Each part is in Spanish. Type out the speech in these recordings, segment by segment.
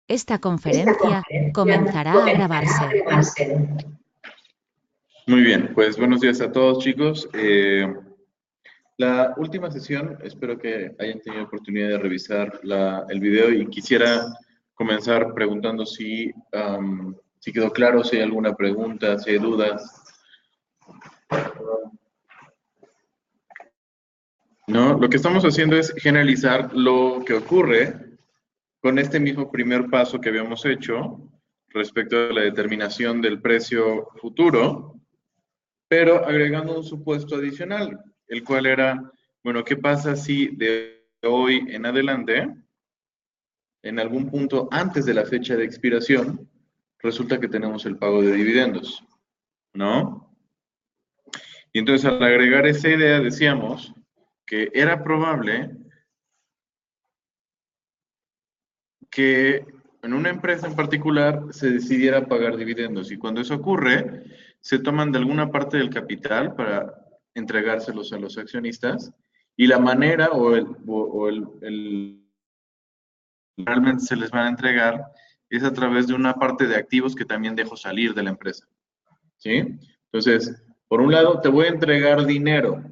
Esta conferencia comenzará a grabarse. Muy bien, pues buenos días a todos, chicos. La última sesión, espero que hayan tenido oportunidad de revisar el video y quisiera comenzar preguntando si quedó claro, si hay alguna pregunta, si hay dudas. No, lo que estamos haciendo es generalizar lo que ocurre con este mismo primer paso que habíamos hecho respecto a la determinación del precio futuro, pero agregando un supuesto adicional, el cual era, bueno, ¿qué pasa si de hoy en adelante, en algún punto antes de la fecha de expiración, resulta que tenemos el pago de dividendos, ¿no? Y entonces al agregar esa idea decíamos que era probable que en una empresa en particular se decidiera pagar dividendos y cuando eso ocurre, se toman de alguna parte del capital para entregárselos a los accionistas y la manera realmente se les van a entregar es a través de una parte de activos que también dejo salir de la empresa. ¿Sí? Entonces, por un lado, te voy a entregar dinero.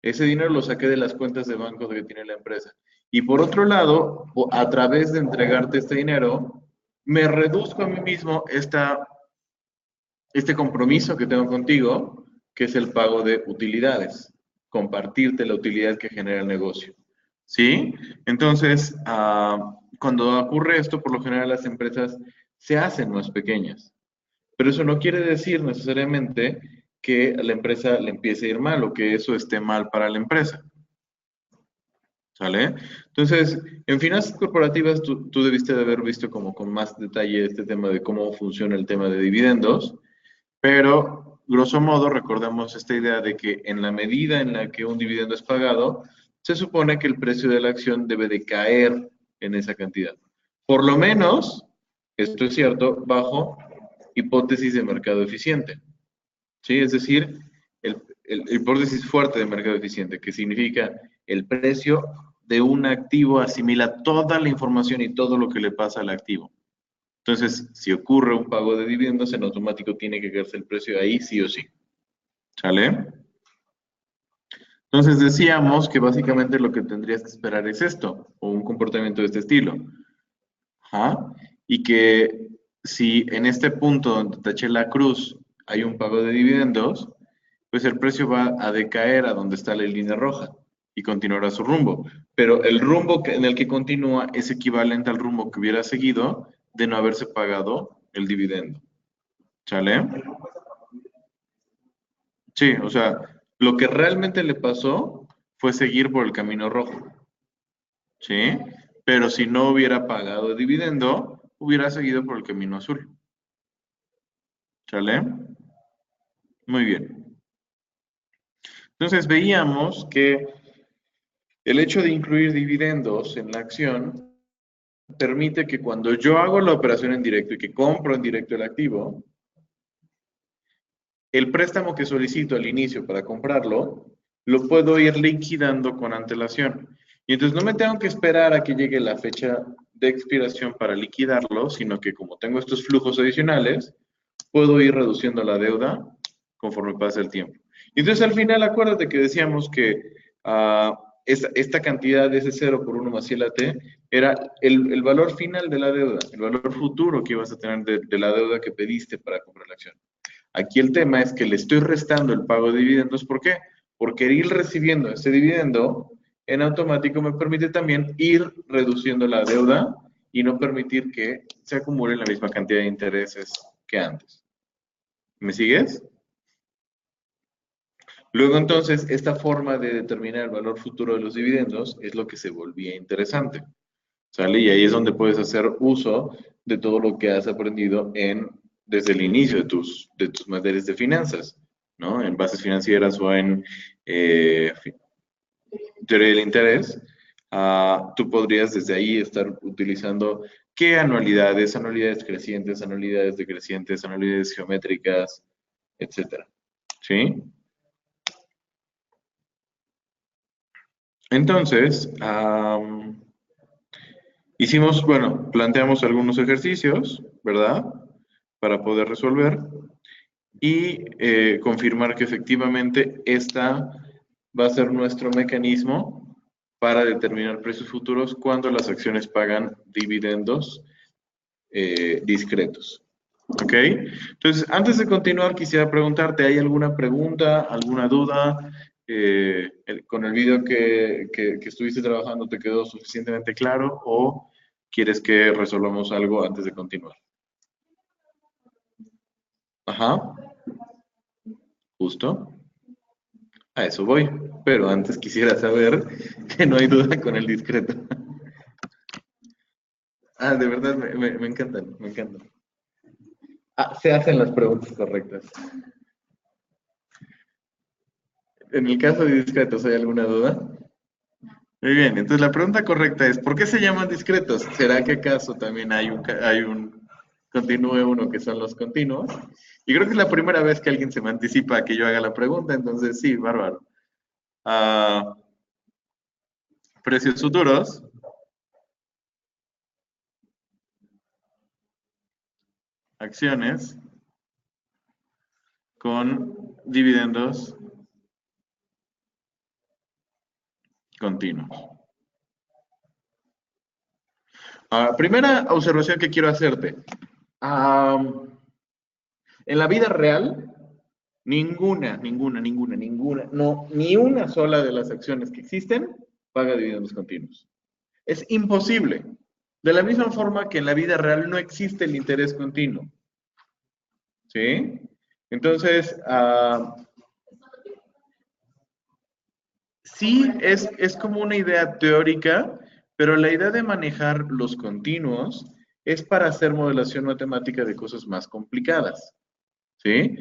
Ese dinero lo saqué de las cuentas de banco que tiene la empresa. Y por otro lado, a través de entregarte este dinero, me reduzco a mí mismo este compromiso que tengo contigo, que es el pago de utilidades, compartirte la utilidad que genera el negocio. ¿Sí? Entonces, cuando ocurre esto, por lo general las empresas se hacen más pequeñas. Pero eso no quiere decir necesariamente que a la empresa le empiece a ir mal o que eso esté mal para la empresa. ¿Sale? Entonces, en finanzas corporativas tú debiste de haber visto como con más detalle este tema de cómo funciona el tema de dividendos, pero grosso modo recordamos esta idea de que en la medida en la que un dividendo es pagado, se supone que el precio de la acción debe de caer en esa cantidad. Por lo menos, esto es cierto, bajo hipótesis de mercado eficiente. ¿Sí? Es decir, el hipótesis fuerte de mercado eficiente, que significa el precio de un activo asimila toda la información y todo lo que le pasa al activo. Entonces, si ocurre un pago de dividendos, en automático tiene que quedarse el precio ahí sí o sí. ¿Sale? Entonces decíamos que básicamente lo que tendrías que esperar es esto, o un comportamiento de este estilo. Ajá. Y que si en este punto donde taché la cruz hay un pago de dividendos, pues el precio va a decaer a donde está la línea roja y continuará su rumbo. Pero el rumbo en el que continúa es equivalente al rumbo que hubiera seguido de no haberse pagado el dividendo. ¿Sale? Sí, o sea, lo que realmente le pasó fue seguir por el camino rojo. ¿Sí? Pero si no hubiera pagado el dividendo, hubiera seguido por el camino azul. ¿Sale? Muy bien. Entonces veíamos que el hecho de incluir dividendos en la acción permite que cuando yo hago la operación en directo y que compro en directo el activo, el préstamo que solicito al inicio para comprarlo, lo puedo ir liquidando con antelación. Y entonces no me tengo que esperar a que llegue la fecha de expiración para liquidarlo, sino que como tengo estos flujos adicionales, puedo ir reduciendo la deuda conforme pasa el tiempo. Y entonces al final acuérdate que decíamos que esta cantidad de ese 0 por 1 más ILT era el valor final de la deuda, el valor futuro que ibas a tener de la deuda que pediste para comprar la acción. Aquí el tema es que le estoy restando el pago de dividendos. ¿Por qué? Porque ir recibiendo ese dividendo en automático me permite también ir reduciendo la deuda y no permitir que se acumule la misma cantidad de intereses que antes. ¿Me sigues? Luego entonces, esta forma de determinar el valor futuro de los dividendos es lo que se volvía interesante. ¿Sale? Y ahí es donde puedes hacer uso de todo lo que has aprendido desde el inicio de tus materias de finanzas, ¿no? En bases financieras o en teoría del interés. Tú podrías desde ahí estar utilizando qué anualidades, anualidades crecientes, anualidades decrecientes, anualidades geométricas, etcétera. ¿Sí? Entonces, Hicimos, bueno, planteamos algunos ejercicios, ¿verdad? Para poder resolver y confirmar que efectivamente esta va a ser nuestro mecanismo para determinar precios futuros cuando las acciones pagan dividendos discretos. ¿Ok? Entonces, antes de continuar, quisiera preguntarte, ¿hay alguna pregunta, alguna duda? ¿Con el video que estuviste trabajando te quedó suficientemente claro o quieres que resolvamos algo antes de continuar? Ajá, justo. A eso voy. Pero antes quisiera saber que no hay duda con el discreto. Ah, de verdad, me encantan, me encantan. Ah, se hacen las preguntas correctas. En el caso de discretos, ¿hay alguna duda? Muy bien, entonces la pregunta correcta es, ¿por qué se llaman discretos? ¿Será que acaso también hay un continúe uno que son los continuos? Y creo que es la primera vez que alguien se me anticipa a que yo haga la pregunta, entonces sí, bárbaro. Ah, precios futuros, acciones con dividendos continuos. Primera observación que quiero hacerte. Ah, en la vida real, ninguna, no, ni una sola de las acciones que existen paga dividendos continuos. Es imposible. De la misma forma que en la vida real no existe el interés continuo. ¿Sí? Entonces, sí es como una idea teórica, pero la idea de manejar los continuos es para hacer modelación matemática de cosas más complicadas. ¿Sí?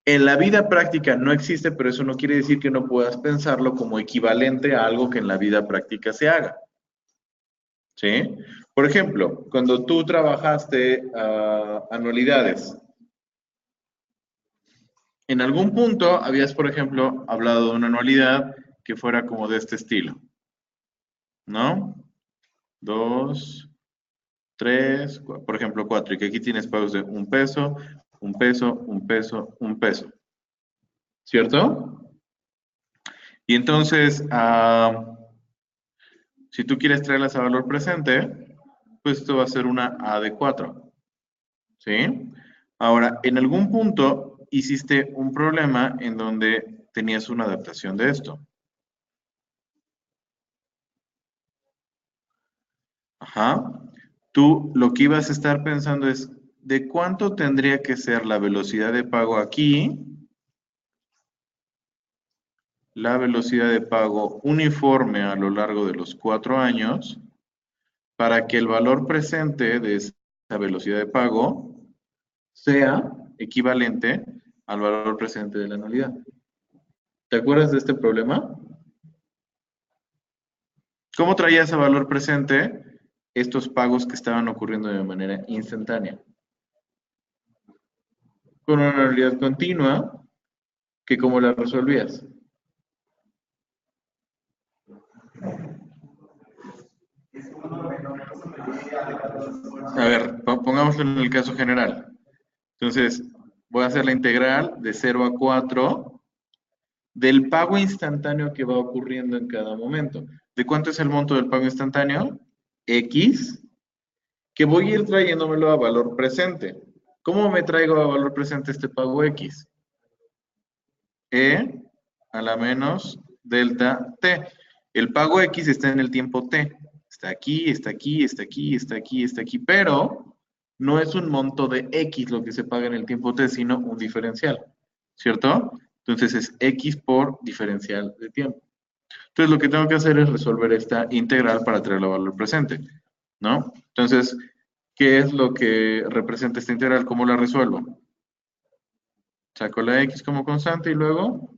En la vida práctica no existe, pero eso no quiere decir que no puedas pensarlo como equivalente a algo que en la vida práctica se haga. ¿Sí? Por ejemplo, cuando tú trabajaste anualidades, en algún punto habías, por ejemplo, hablado de una anualidad que fuera como de este estilo, ¿no? Dos, tres, por ejemplo, cuatro, y que aquí tienes pagos de un peso, un peso, un peso, un peso, ¿cierto? Y entonces, si tú quieres traerlas a valor presente, pues esto va a ser una A de 4, ¿sí? Ahora, en algún punto hiciste un problema en donde tenías una adaptación de esto. Ajá. Tú lo que ibas a estar pensando es, ¿de cuánto tendría que ser la velocidad de pago aquí? La velocidad de pago uniforme a lo largo de los 4 años para que el valor presente de esa velocidad de pago sea equivalente al valor presente de la anualidad. ¿Te acuerdas de este problema? ¿Cómo traía ese valor presente estos pagos que estaban ocurriendo de manera instantánea? Con una anualidad continua, que cómo la resolvías. A ver, pongámoslo en el caso general. Entonces, voy a hacer la integral de 0 a 4 del pago instantáneo que va ocurriendo en cada momento. ¿De cuánto es el monto del pago instantáneo? X, que voy a ir trayéndomelo a valor presente. ¿Cómo me traigo a valor presente este pago X? E a la menos delta T. El pago X está en el tiempo T. Está aquí, está aquí, está aquí, está aquí, está aquí, pero no es un monto de X lo que se paga en el tiempo T, sino un diferencial, ¿cierto? Entonces es X por diferencial de tiempo. Entonces lo que tengo que hacer es resolver esta integral para traerlo a valor presente, ¿no? Entonces, ¿qué es lo que representa esta integral? ¿Cómo la resuelvo? Saco la X como constante y luego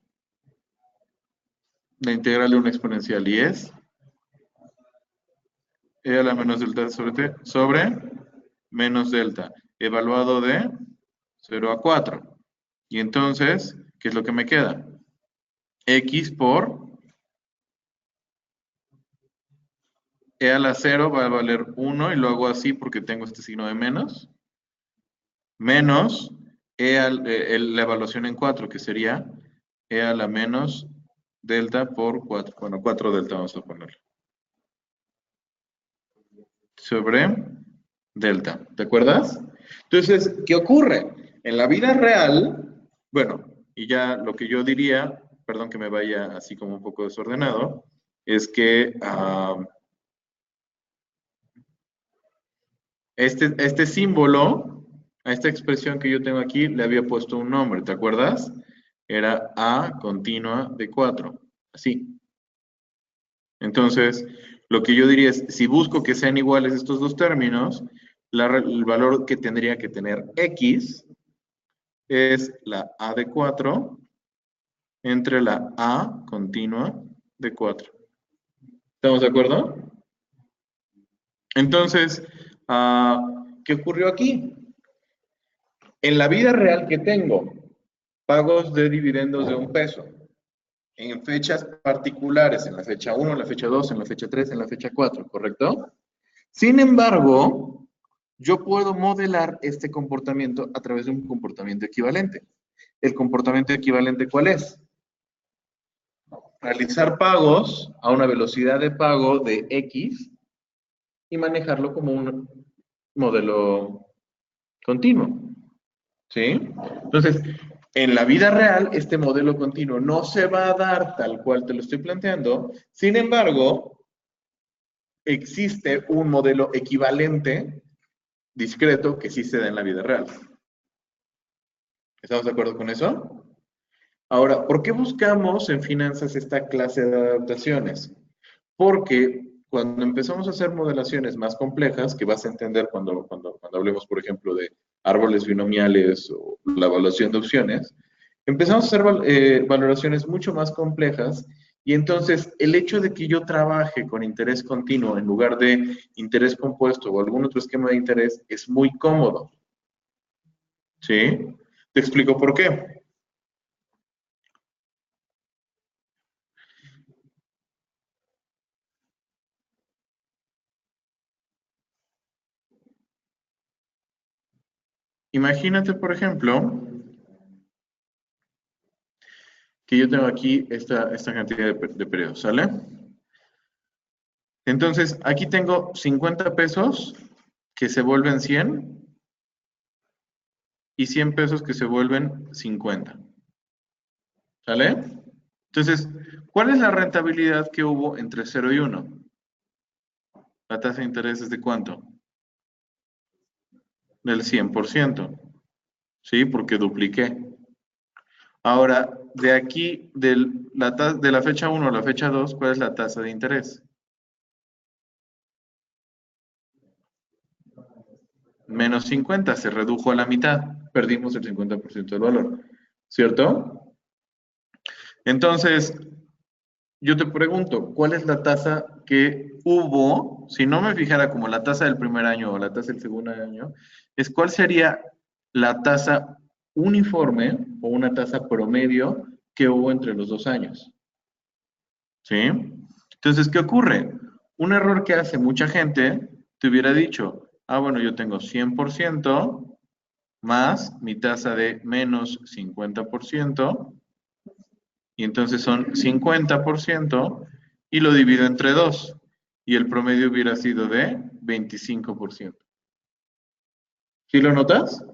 la integral de una exponencial y es e a la menos delta sobre t sobre menos delta, evaluado de 0 a 4. Y entonces, ¿qué es lo que me queda? X por E a la 0 va a valer 1 y lo hago así porque tengo este signo de menos. Menos la evaluación en 4, que sería E a la menos delta por 4. Bueno, 4 delta vamos a ponerlo. Sobre delta. ¿Te acuerdas? Entonces, ¿qué ocurre? En la vida real, bueno, y ya lo que yo diría, perdón que me vaya así como un poco desordenado, es que este símbolo, a esta expresión que yo tengo aquí, le había puesto un nombre, ¿te acuerdas? Era A continua de 4, así. Entonces, lo que yo diría es, si busco que sean iguales estos dos términos, el valor que tendría que tener X es la A de 4 entre la A continua de 4. ¿Estamos de acuerdo? Entonces, ¿qué ocurrió aquí? En la vida real que tengo, pagos de dividendos de $1, en fechas particulares, en la fecha 1, en la fecha 2, en la fecha 3, en la fecha 4, ¿correcto? Sin embargo, yo puedo modelar este comportamiento a través de un comportamiento equivalente. ¿El comportamiento equivalente cuál es? Realizar pagos a una velocidad de pago de X y manejarlo como un modelo continuo. ¿Sí? Entonces, en la vida real, este modelo continuo no se va a dar tal cual te lo estoy planteando. Sin embargo, existe un modelo equivalente, discreto, que sí se da en la vida real. ¿Estamos de acuerdo con eso? Ahora, ¿por qué buscamos en finanzas esta clase de adaptaciones? Porque cuando empezamos a hacer modelaciones más complejas, que vas a entender cuando hablemos, por ejemplo, de árboles binomiales o la evaluación de opciones, empezamos a hacer valoraciones mucho más complejas y entonces el hecho de que yo trabaje con interés continuo en lugar de interés compuesto o algún otro esquema de interés es muy cómodo. ¿Sí? Te explico por qué. Imagínate, por ejemplo, que yo tengo aquí esta cantidad de periodos, ¿sale? Entonces, aquí tengo 50 pesos que se vuelven 100 y 100 pesos que se vuelven 50. ¿Sale? Entonces, ¿cuál es la rentabilidad que hubo entre 0 y 1? La tasa de interés es de ¿cuánto? Del 100%. ¿Sí? Porque dupliqué. Ahora, de aquí, de la fecha 1 a la fecha 2, ¿cuál es la tasa de interés? Menos 50, se redujo a la mitad. Perdimos el 50% del valor. ¿Cierto? Entonces, yo te pregunto, ¿cuál es la tasa que hubo? Si no me fijara como la tasa del primer año o la tasa del segundo año, es cuál sería la tasa uniforme o una tasa promedio que hubo entre los 2 años. ¿Sí? Entonces, ¿qué ocurre? Un error que hace mucha gente te hubiera dicho, bueno, yo tengo 100% más mi tasa de menos 50%, y entonces son 50% y lo divido entre 2 y el promedio hubiera sido de 25%. ¿Sí lo notas?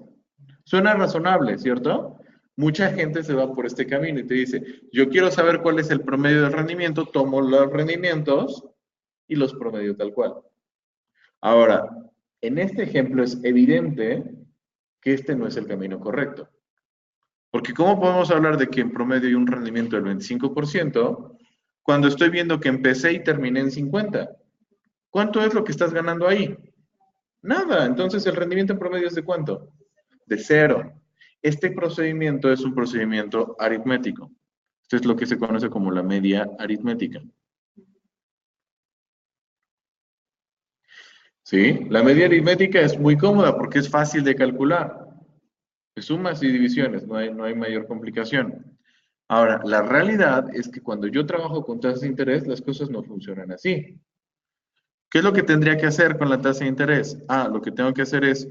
Suena razonable, ¿cierto? Mucha gente se va por este camino y te dice, yo quiero saber cuál es el promedio del rendimiento, tomo los rendimientos y los promedio tal cual. Ahora, en este ejemplo es evidente que este no es el camino correcto. Porque ¿cómo podemos hablar de que en promedio hay un rendimiento del 25% cuando estoy viendo que empecé y terminé en 50? ¿Cuánto es lo que estás ganando ahí? Nada. Entonces, ¿el rendimiento en promedio es de cuánto? De 0. Este procedimiento es un procedimiento aritmético. Esto es lo que se conoce como la media aritmética. ¿Sí? La media aritmética es muy cómoda porque es fácil de calcular. De sumas y divisiones, no hay mayor complicación. Ahora, la realidad es que cuando yo trabajo con tasas de interés, las cosas no funcionan así. ¿Qué es lo que tendría que hacer con la tasa de interés? Ah, lo que tengo que hacer es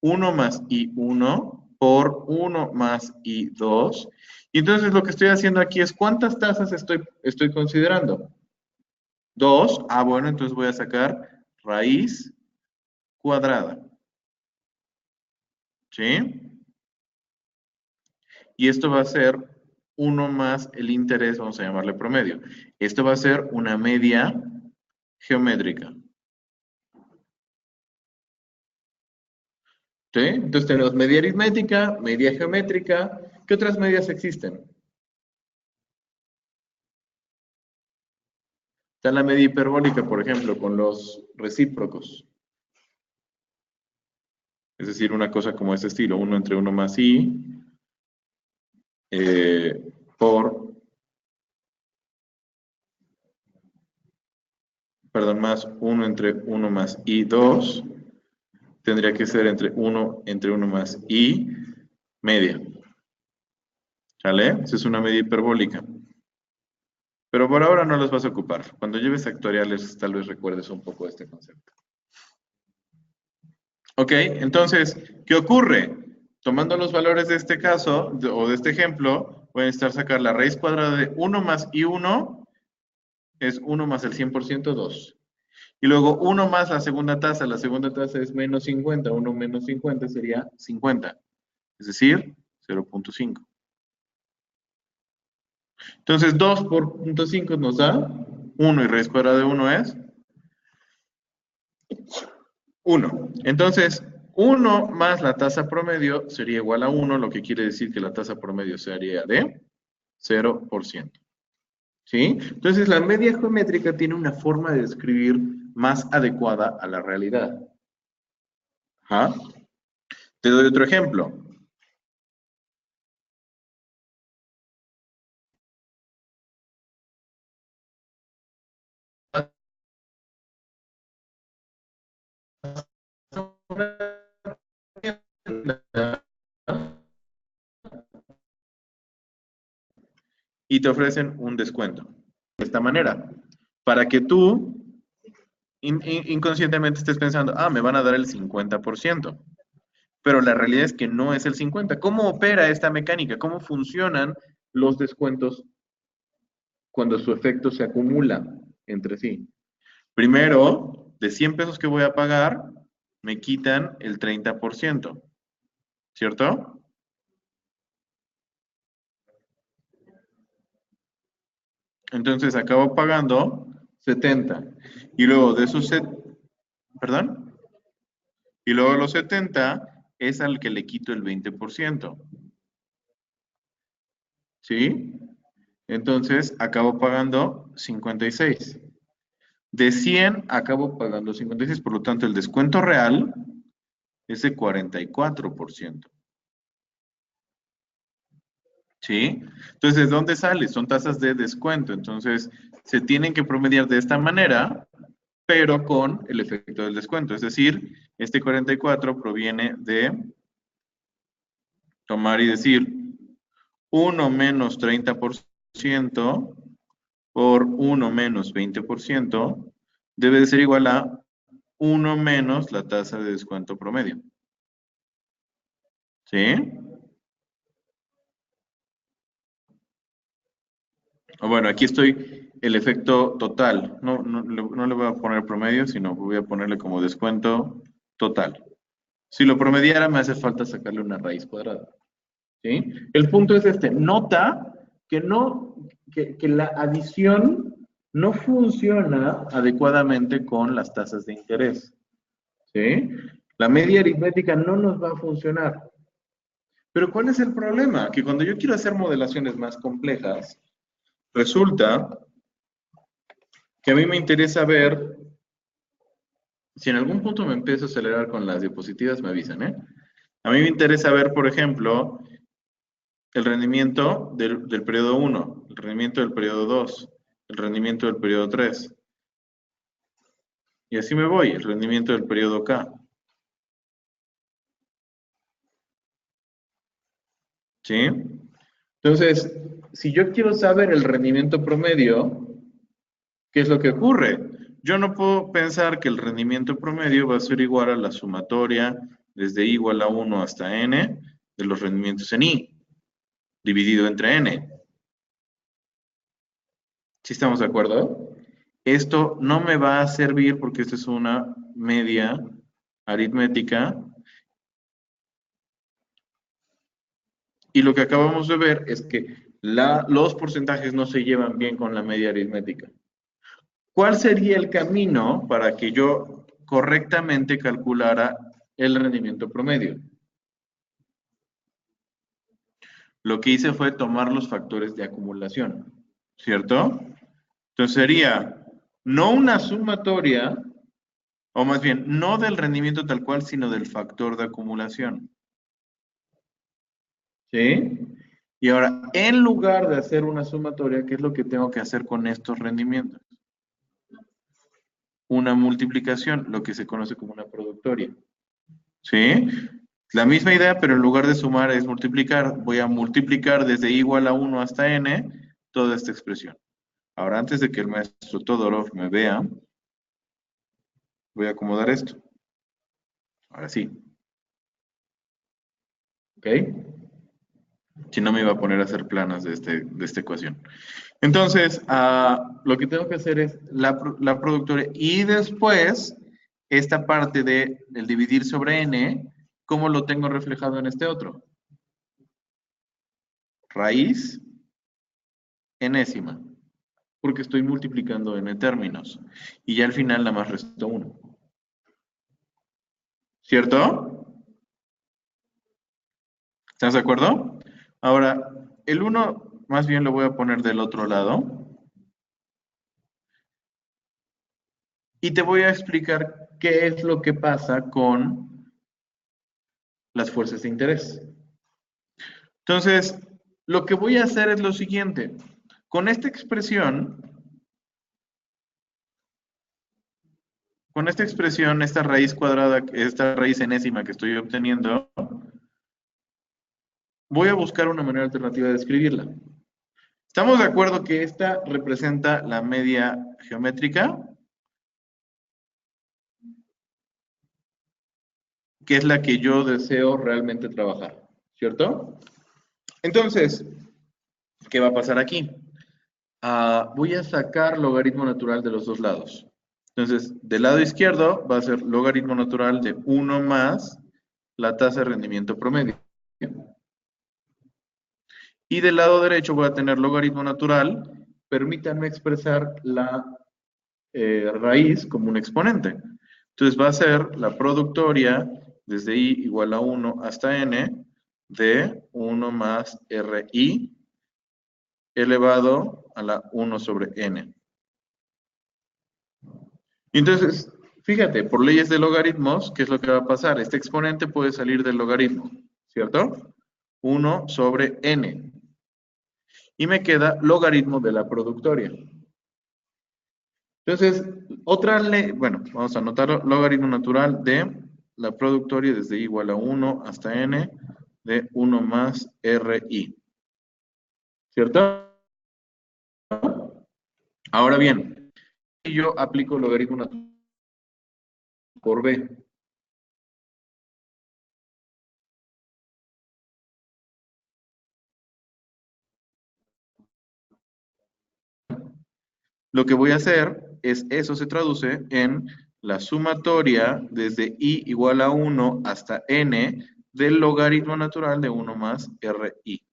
1 más I1 por 1 más I2. Y entonces lo que estoy haciendo aquí es, ¿cuántas tasas estoy considerando? 2. Ah, bueno, entonces voy a sacar raíz cuadrada. ¿Sí? Y esto va a ser 1 más el interés, vamos a llamarle promedio. Esto va a ser una media geométrica. ¿Sí? Entonces tenemos media aritmética, media geométrica. ¿Qué otras medias existen? Está la media hiperbólica, por ejemplo, con los recíprocos. Es decir, una cosa como este estilo, 1 entre 1 más i por, perdón, más 1 entre 1 más i2 tendría que ser entre 1 más i media. ¿Sale? Esa es una media hiperbólica. Pero por ahora no las vas a ocupar. Cuando lleves factoriales, tal vez recuerdes un poco este concepto. Ok, entonces, ¿qué ocurre? Tomando los valores de este caso, o de este ejemplo, voy a necesitar sacar la raíz cuadrada de 1 más i1, es 1 más el 100%, 2. Y luego 1 más la segunda tasa es menos 50, 1 menos 50 sería 50, es decir, 0.5. Entonces, 2 por 0.5 nos da 1 y raíz cuadrada de 1 es 1. Entonces, 1 más la tasa promedio sería igual a 1, lo que quiere decir que la tasa promedio sería de 0%. ¿Sí? Entonces, la media geométrica tiene una forma de describir más adecuada a la realidad. Ajá. Te doy otro ejemplo. Y te ofrecen un descuento. De esta manera, para que tú inconscientemente estés pensando, ah, me van a dar el 50%. Pero la realidad es que no es el 50%. ¿Cómo opera esta mecánica? ¿Cómo funcionan los descuentos cuando su efecto se acumula entre sí? Primero, de 100 pesos que voy a pagar, me quitan el 30%, ¿cierto? Entonces acabo pagando 70. Y luego de esos, ¿perdón? Y luego los 70 es al que le quito el 20%. ¿Sí? Entonces acabo pagando 56. De 100 acabo pagando 56, por lo tanto el descuento real es de 44%. ¿Sí? Entonces, ¿de dónde sale? Son tasas de descuento. Entonces, se tienen que promediar de esta manera, pero con el efecto del descuento. Es decir, este 44 proviene de tomar y decir 1 menos 30% por 1 menos 20% debe de ser igual a 1 menos la tasa de descuento promedio. ¿Sí? Bueno, aquí estoy el efecto total. No le voy a poner promedio, sino voy a ponerle como descuento total. Si lo promediara, me hace falta sacarle una raíz cuadrada. ¿Sí? El punto es este. Nota que, que la adición no funciona adecuadamente con las tasas de interés. ¿Sí? La media aritmética no nos va a funcionar. Pero ¿cuál es el problema? Que cuando yo quiero hacer modelaciones más complejas, resulta que a mí me interesa ver, si en algún punto me empiezo a acelerar con las diapositivas, me avisan, ¿eh? A mí me interesa ver, por ejemplo, el rendimiento del periodo 1, el rendimiento del periodo 2, el rendimiento del periodo 3. Y así me voy, el rendimiento del periodo K. ¿Sí? Entonces, si yo quiero saber el rendimiento promedio, ¿qué es lo que ocurre? yo no puedo pensar que el rendimiento promedio va a ser igual a la sumatoria desde i igual a 1 hasta n de los rendimientos en i, dividido entre n. ¿Sí estamos de acuerdo? Esto no me va a servir porque esta es una media aritmética. Y lo que acabamos de ver es que los porcentajes no se llevan bien con la media aritmética. ¿Cuál sería el camino para que yo correctamente calculara el rendimiento promedio? Lo que hice fue tomar los factores de acumulación, ¿cierto? Entonces sería no una sumatoria, o más bien, no del rendimiento tal cual, sino del factor de acumulación. ¿Sí? Y ahora, en lugar de hacer una sumatoria, ¿qué es lo que tengo que hacer con estos rendimientos? Una multiplicación, lo que se conoce como una productoria. ¿Sí? La misma idea, pero en lugar de sumar es multiplicar. Voy a multiplicar desde igual a 1 hasta n toda esta expresión. Ahora, antes de que el maestro Todorov me vea, voy a acomodar esto. Ahora sí. ¿Ok? Si no me iba a poner a hacer planas de esta ecuación. Entonces, lo que tengo que hacer es la productoria y después esta parte del dividir sobre n, ¿cómo lo tengo reflejado en este otro? Raíz enésima, porque estoy multiplicando n términos. Y ya al final nada más resto 1. ¿Cierto? ¿Estás de acuerdo? Ahora, el 1 más bien lo voy a poner del otro lado. Y te voy a explicar qué es lo que pasa con las fuerzas de interés. Entonces, lo que voy a hacer es lo siguiente. Con esta expresión, esta raíz cuadrada, esta raíz enésima que estoy obteniendo, voy a buscar una manera alternativa de escribirla. ¿Estamos de acuerdo que esta representa la media geométrica? Que es la que yo deseo realmente trabajar, ¿cierto? Entonces, ¿qué va a pasar aquí? Voy a sacar logaritmo natural de los dos lados. Entonces, del lado izquierdo va a ser logaritmo natural de 1 más la tasa de rendimiento promedio. Y del lado derecho voy a tener logaritmo natural. Permítanme expresar la raíz como un exponente. Entonces va a ser la productoria desde i igual a 1 hasta n de 1 más ri elevado a la 1 sobre n. Entonces, fíjate, por leyes de logaritmos, ¿qué es lo que va a pasar? Este exponente puede salir del logaritmo, ¿cierto? 1 sobre n. Y me queda logaritmo de la productoria. Entonces, otra ley, bueno, vamos a anotar logaritmo natural de la productoria desde i igual a 1 hasta n de 1 más ri. ¿Cierto? Ahora bien, si yo aplico logaritmo natural por b, lo que voy a hacer es, eso se traduce en la sumatoria desde i igual a 1 hasta n del logaritmo natural de 1 más ri.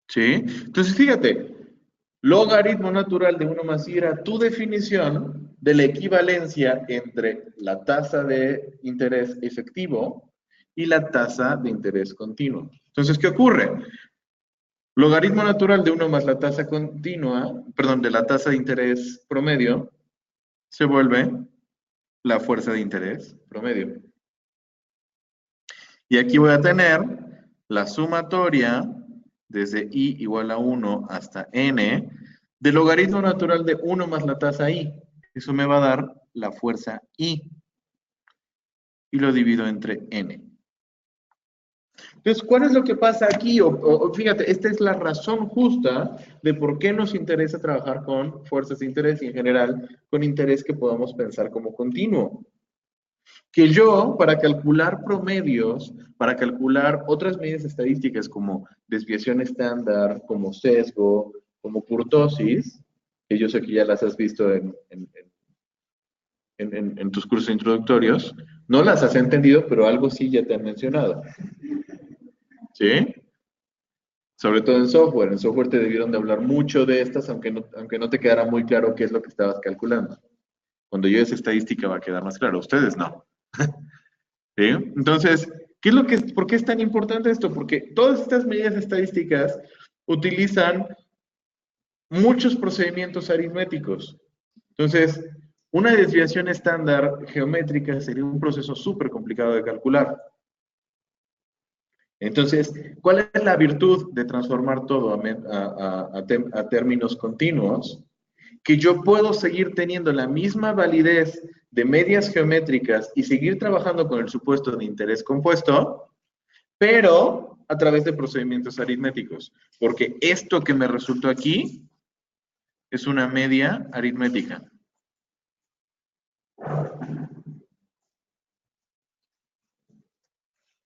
¿Sí? Entonces, fíjate, logaritmo natural de 1 más i era tu definición de la equivalencia entre la tasa de interés efectivo y la tasa de interés continuo. Entonces, ¿qué ocurre? Logaritmo natural de 1 más la tasa continua, perdón, de la tasa de interés promedio, se vuelve la fuerza de interés promedio. Y aquí voy a tener la sumatoria desde i igual a 1 hasta n del logaritmo natural de 1 más la tasa i. Eso me va a dar la fuerza i. Y lo divido entre n. Entonces, ¿cuál es lo que pasa aquí? Fíjate, esta es la razón justa de por qué nos interesa trabajar con fuerzas de interés y en general con interés que podamos pensar como continuo. Que yo, para calcular promedios, para calcular otras medidas estadísticas como desviación estándar, como sesgo, como kurtosis, que yo sé que ya las has visto en tus cursos introductorios, no las has entendido, pero algo sí ya te han mencionado. ¿Sí? Sobre todo en software. En software te debieron de hablar mucho de estas, aunque no te quedara muy claro qué es lo que estabas calculando. Cuando yo esa estadística va a quedar más claro. Ustedes no. ¿Sí? Entonces, ¿por qué es tan importante esto? Porque todas estas medidas estadísticas utilizan muchos procedimientos aritméticos. Entonces, una desviación estándar geométrica sería un proceso súper complicado de calcular. Entonces, ¿cuál es la virtud de transformar todo a términos continuos? Que yo puedo seguir teniendo la misma validez de medias geométricas y seguir trabajando con el supuesto de interés compuesto, pero a través de procedimientos aritméticos. Porque esto que me resultó aquí es una media aritmética.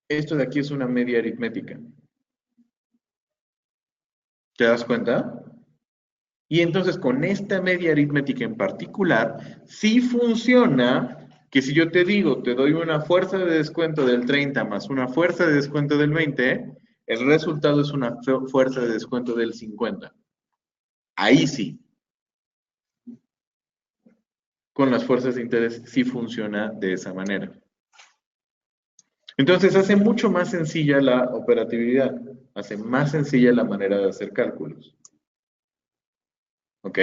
Esto de aquí es una media aritmética. ¿Te das cuenta? Y entonces con esta media aritmética en particular, sí funciona que si yo te digo, te doy una fuerza de descuento del 30 más una fuerza de descuento del 20, el resultado es una fuerza de descuento del 50. Ahí sí, con las fuerzas de interés sí funciona de esa manera. Entonces hace mucho más sencilla la operatividad, hace más sencilla la manera de hacer cálculos. ¿Ok?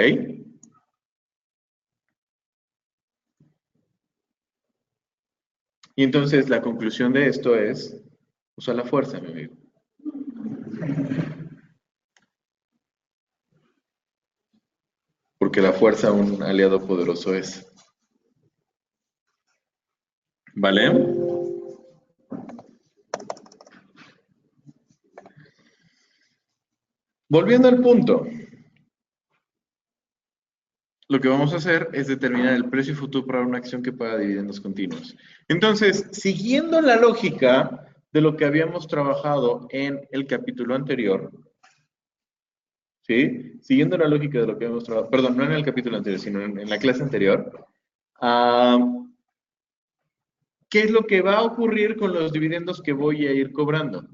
Y entonces la conclusión de esto es, usa la fuerza, mi amigo. Porque la fuerza un aliado poderoso es. ¿Vale? Volviendo al punto, lo que vamos a hacer es determinar el precio futuro para una acción que paga dividendos continuos. Entonces, siguiendo la lógica de lo que habíamos trabajado en el capítulo anterior, ¿sí? Siguiendo la lógica de lo que habíamos trabajado, perdón, no en el capítulo anterior, sino en la clase anterior, ¿qué es lo que va a ocurrir con los dividendos que voy a ir cobrando?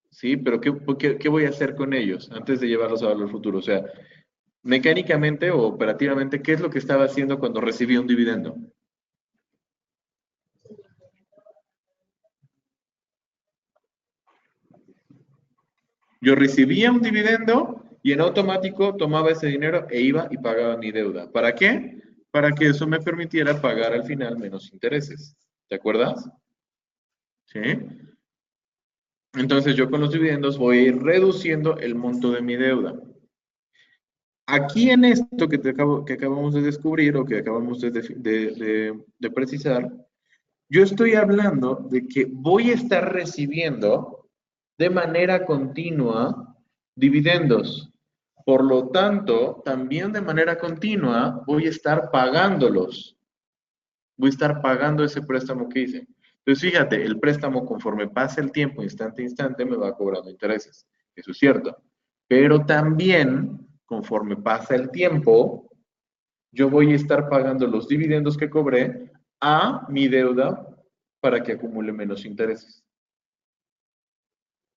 ¿Sí? Pero ¿qué voy a hacer con ellos antes de llevarlos a valor futuro? O sea, mecánicamente o operativamente, ¿qué es lo que estaba haciendo cuando recibí un dividendo? Yo recibía un dividendo y en automático tomaba ese dinero e iba y pagaba mi deuda. ¿Para qué? Para que eso me permitiera pagar al final menos intereses. ¿Te acuerdas? ¿Sí? Entonces yo con los dividendos voy a ir reduciendo el monto de mi deuda. Aquí en esto que acabamos de descubrir o que acabamos de precisar, yo estoy hablando de que voy a estar recibiendo de manera continua dividendos. Por lo tanto, también de manera continua voy a estar pagándolos. Voy a estar pagando ese préstamo que hice. Entonces, fíjate, el préstamo conforme pasa el tiempo, instante a instante, me va cobrando intereses. Eso es cierto. Pero también, conforme pasa el tiempo, yo voy a estar pagando los dividendos que cobré a mi deuda para que acumule menos intereses.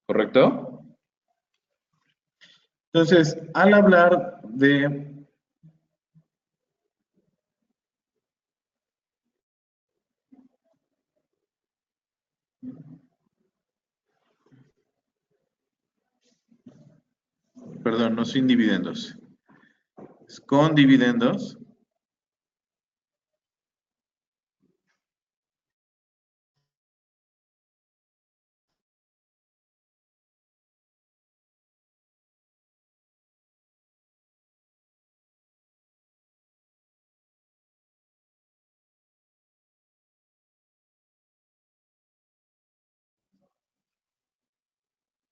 ¿Correcto? Entonces, al hablar de... Perdón, no sin dividendos. Es con dividendos.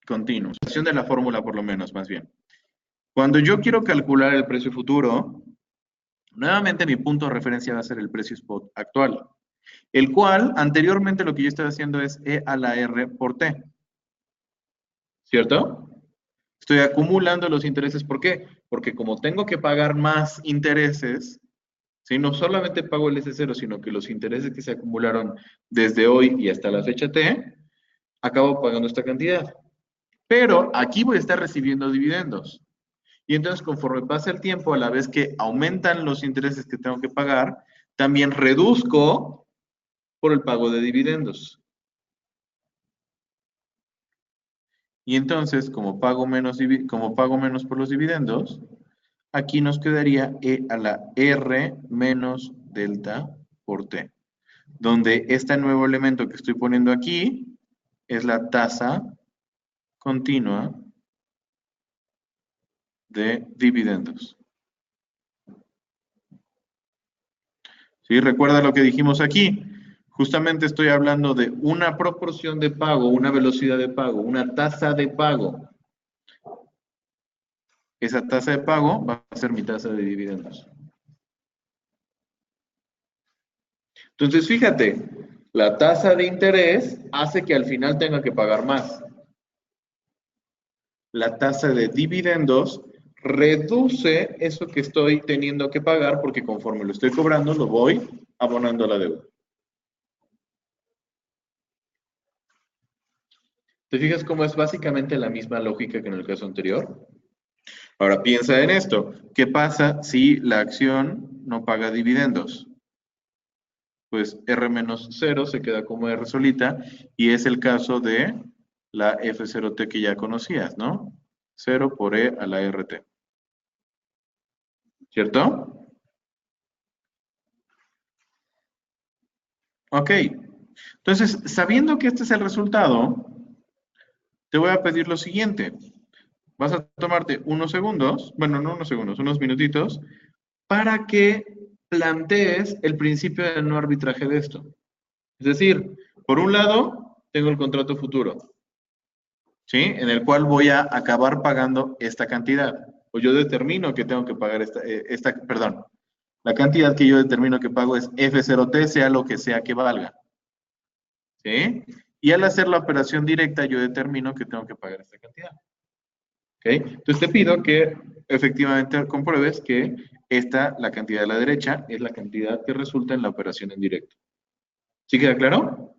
continuo. De la fórmula por lo menos, más bien. Cuando yo quiero calcular el precio futuro, nuevamente mi punto de referencia va a ser el precio spot actual, el cual anteriormente lo que yo estaba haciendo es E a la R por T. ¿Cierto? Estoy acumulando los intereses. ¿Por qué? Porque como tengo que pagar más intereses, ¿sí? No solamente pago el S0, sino que los intereses que se acumularon desde hoy y hasta la fecha T, acabo pagando esta cantidad. Pero aquí voy a estar recibiendo dividendos. Y entonces, conforme pasa el tiempo, a la vez que aumentan los intereses que tengo que pagar, también reduzco por el pago de dividendos. Y entonces, como pago menos por los dividendos, aquí nos quedaría E a la R menos delta por T, donde este nuevo elemento que estoy poniendo aquí es la tasa continua de dividendos. ¿Sí? Recuerda lo que dijimos aquí. Justamente estoy hablando de una proporción de pago, una velocidad de pago, una tasa de pago. Esa tasa de pago va a ser mi tasa de dividendos. Entonces, fíjate, la tasa de interés hace que al final tenga que pagar más. La tasa de dividendos reduce eso que estoy teniendo que pagar porque conforme lo estoy cobrando, lo voy abonando a la deuda. ¿Te fijas cómo es básicamente la misma lógica que en el caso anterior? Ahora piensa en esto. ¿Qué pasa si la acción no paga dividendos? Pues R menos 0 se queda como R solita y es el caso de la F0T que ya conocías, ¿no? 0 por E a la RT. ¿Cierto? Ok. Entonces, sabiendo que este es el resultado, te voy a pedir lo siguiente. Vas a tomarte unos segundos, bueno, no unos segundos, unos minutitos, para que plantees el principio de no arbitraje de esto. Es decir, por un lado, tengo el contrato futuro, ¿sí? En el cual voy a acabar pagando esta cantidad. O yo determino que tengo que pagar perdón, la cantidad que yo determino que pago es F0T, sea lo que sea que valga, ¿sí? Y al hacer la operación directa, yo determino que tengo que pagar esta cantidad. ¿Ok? Entonces te pido que efectivamente compruebes que la cantidad de la derecha, es la cantidad que resulta en la operación en directo. ¿Sí queda claro?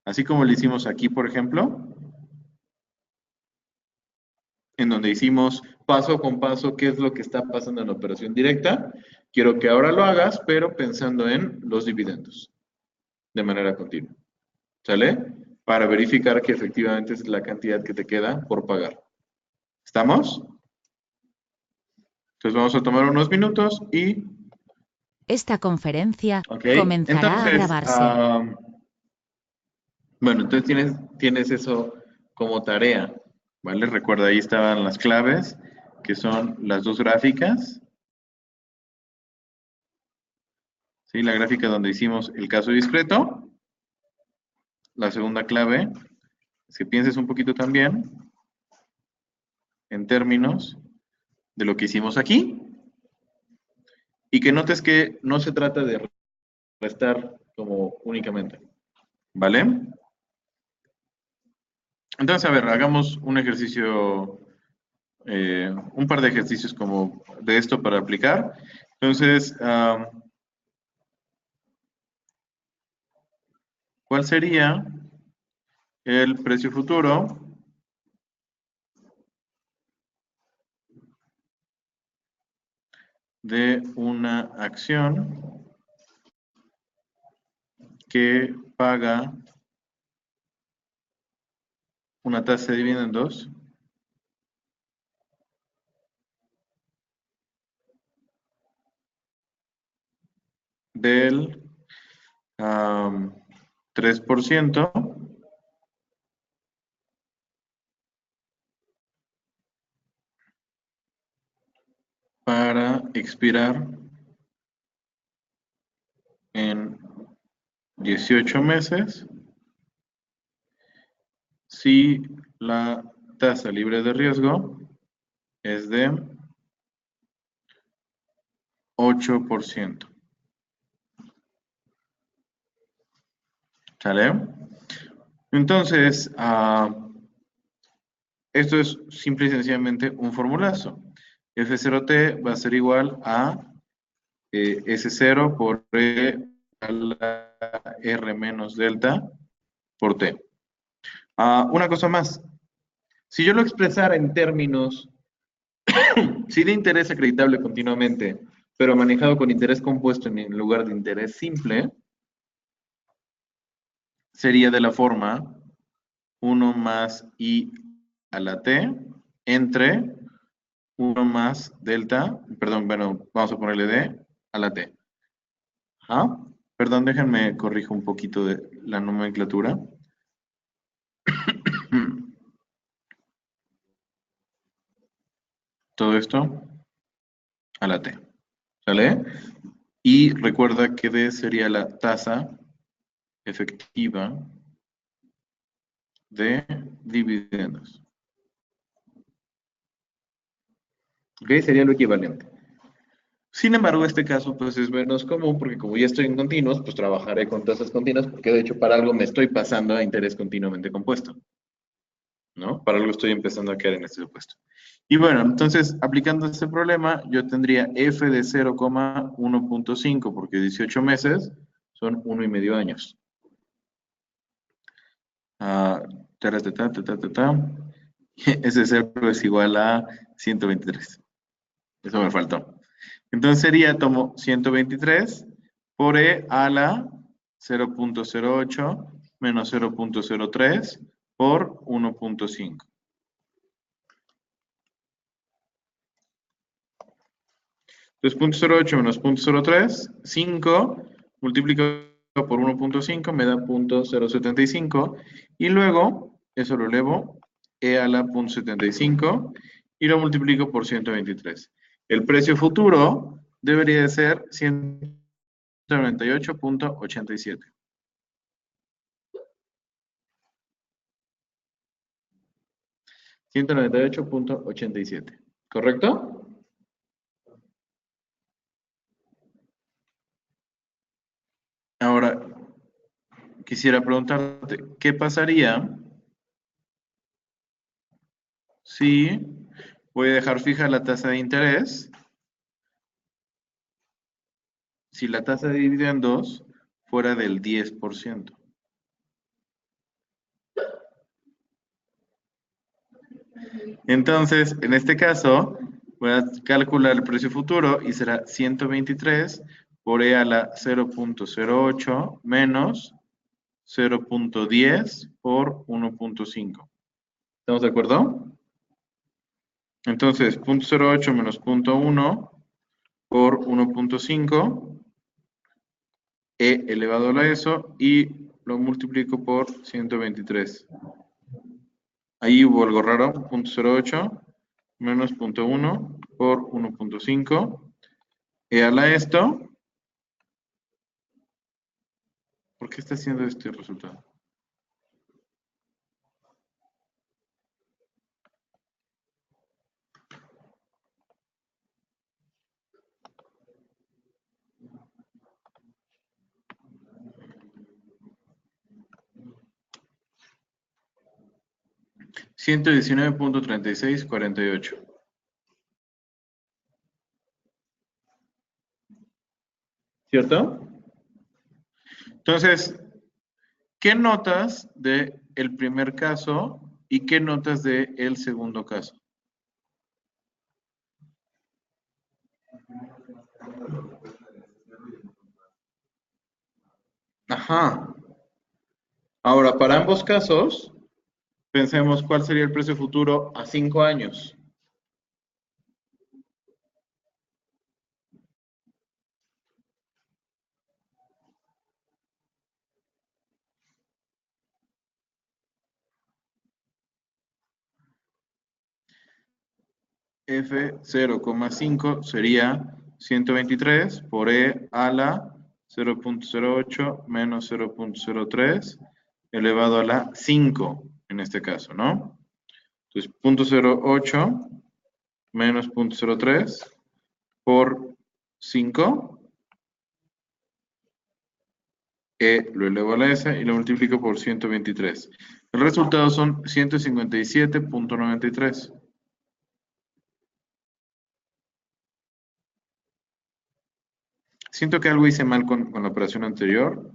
Así como lo hicimos aquí, por ejemplo, en donde hicimos paso con paso qué es lo que está pasando en la operación directa. Quiero que ahora lo hagas, pero pensando en los dividendos, de manera continua. ¿Sale? Para verificar que efectivamente es la cantidad que te queda por pagar. ¿Estamos? Entonces vamos a tomar unos minutos y... Esta conferencia Ok, comenzará a entonces, grabarse. bueno, entonces tienes eso como tarea, ¿vale? Recuerda, ahí estaban las claves, que son las dos gráficas. ¿Sí? La gráfica donde hicimos el caso discreto. La segunda clave es que pienses un poquito también en términos de lo que hicimos aquí y que notes que no se trata de restar como únicamente, ¿vale? Entonces, a ver, hagamos un ejercicio, un par de ejercicios como de esto para aplicar. Entonces, ¿cuál sería el precio futuro de una acción que paga una tasa de dividendos del 3% para expirar en 18 meses si la tasa libre de riesgo es de 8%. ¿Sale? Entonces, esto es simple y sencillamente un formulazo. F0t va a ser igual a S0 por E a la R menos delta por T. Una cosa más. Si yo lo expresara en términos, sí de interés acreditable continuamente, pero manejado con interés compuesto en lugar de interés simple, sería de la forma 1 más I a la T entre 1 más delta, perdón, bueno, vamos a ponerle D a la T. Ajá. Perdón, déjenme corrijo un poquito de la nomenclatura. Todo esto a la T. ¿Sale? Y recuerda que D sería la tasa efectiva de dividendos. ¿Ok? Sería lo equivalente. Sin embargo, este caso pues es menos común porque como ya estoy en continuos, pues trabajaré con tasas continuas porque de hecho para algo me estoy pasando a interés continuamente compuesto. ¿No? Para algo estoy empezando a caer en este supuesto. Y bueno, entonces, aplicando este problema, yo tendría f de 0,1.5, porque 18 meses son 1,5 años. Ese 0 es igual a 123. Eso me faltó. Entonces sería, tomo 123 por e a la 0.08 menos 0.03 por 1.5. Entonces, 0.08 menos 0.03, 5, multiplicado por 1.5 me da 0.075, y luego eso lo elevo e a la 0.75 y lo multiplico por 123. El precio futuro debería de ser 198.87. 198.87, ¿correcto? Ahora, quisiera preguntarte, ¿qué pasaría si voy a dejar fija la tasa de interés? Si la tasa de dividendos fuera del 10%. Entonces, en este caso, voy a calcular el precio futuro y será 123 por E a la 0.08 menos 0.10 por 1.5. ¿Estamos de acuerdo? Entonces, 0.08 menos 0.1 por 1.5, E elevado a eso, y lo multiplico por 123. Ahí hubo algo raro, 0.08 menos 0.1 por 1.5. E a la esto, ¿por qué está haciendo este resultado? $119.3648. ¿Cierto? Entonces, ¿qué notas del primer caso y qué notas del segundo caso? Ajá. Ahora, para ambos casos, pensemos cuál sería el precio futuro a 5 años. F0,5 sería 123 por E a la 0.08 menos 0.03 elevado a la 5 en este caso, ¿no? Entonces, 0.08 menos 0.03 por 5. Lo elevo a la S y lo multiplico por 123. El resultado son 157.93. Siento que algo hice mal con la operación anterior.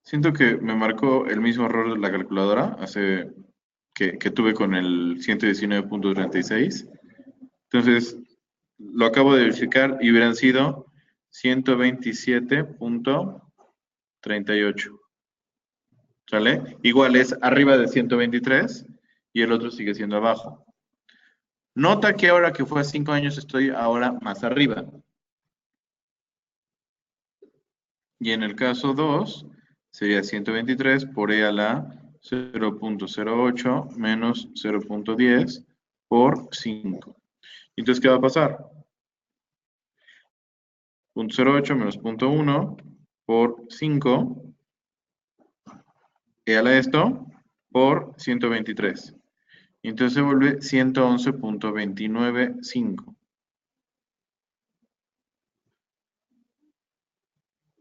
Siento que me marcó el mismo error de la calculadora que tuve con el 119.36. Entonces, lo acabo de verificar y hubieran sido 127.38. ¿Sale? Igual es arriba de 123 y el otro sigue siendo abajo. Nota que ahora que fue a 5 años estoy ahora más arriba. Y en el caso 2 sería 123 por E a la 0.08 menos 0.10 por 5. Entonces, ¿qué va a pasar? 0.08 menos 0.1 por 5, E a la esto, por 123. Entonces se vuelve 111.295.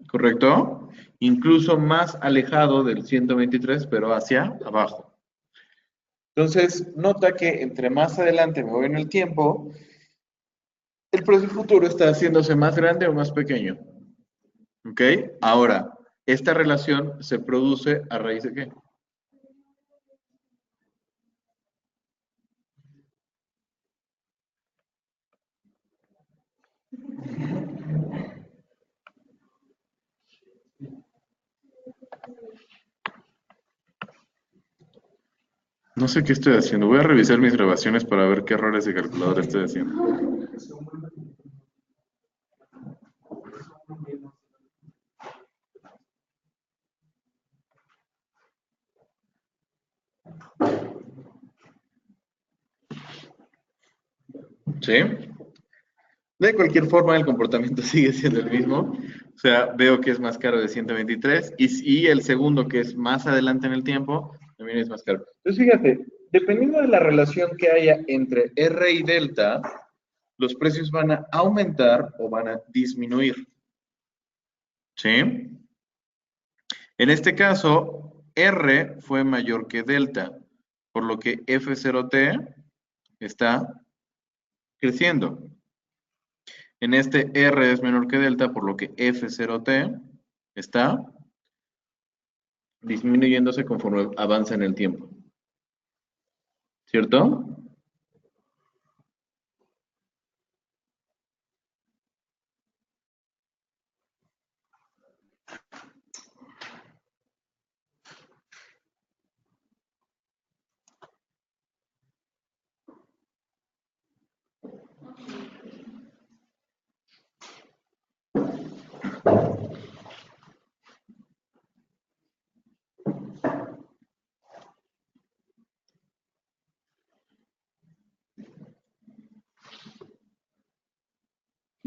¿Correcto? Incluso más alejado del 123, pero hacia abajo. Entonces, nota que entre más adelante me voy en el tiempo, el precio futuro está haciéndose más grande o más pequeño. ¿Ok? Ahora, esta relación se produce a raíz de ¿qué? No sé qué estoy haciendo. Voy a revisar mis grabaciones para ver qué errores de calculadora estoy haciendo. ¿Sí? De cualquier forma, el comportamiento sigue siendo el mismo. O sea, veo que es más caro de 123 y el segundo, que es más adelante en el tiempo, también es más caro. Entonces, fíjate, dependiendo de la relación que haya entre R y delta, los precios van a aumentar o van a disminuir. ¿Sí? En este caso, R fue mayor que delta, por lo que F0T está creciendo. En este R es menor que delta, por lo que F0T está disminuyéndose conforme avanza en el tiempo. ¿Cierto?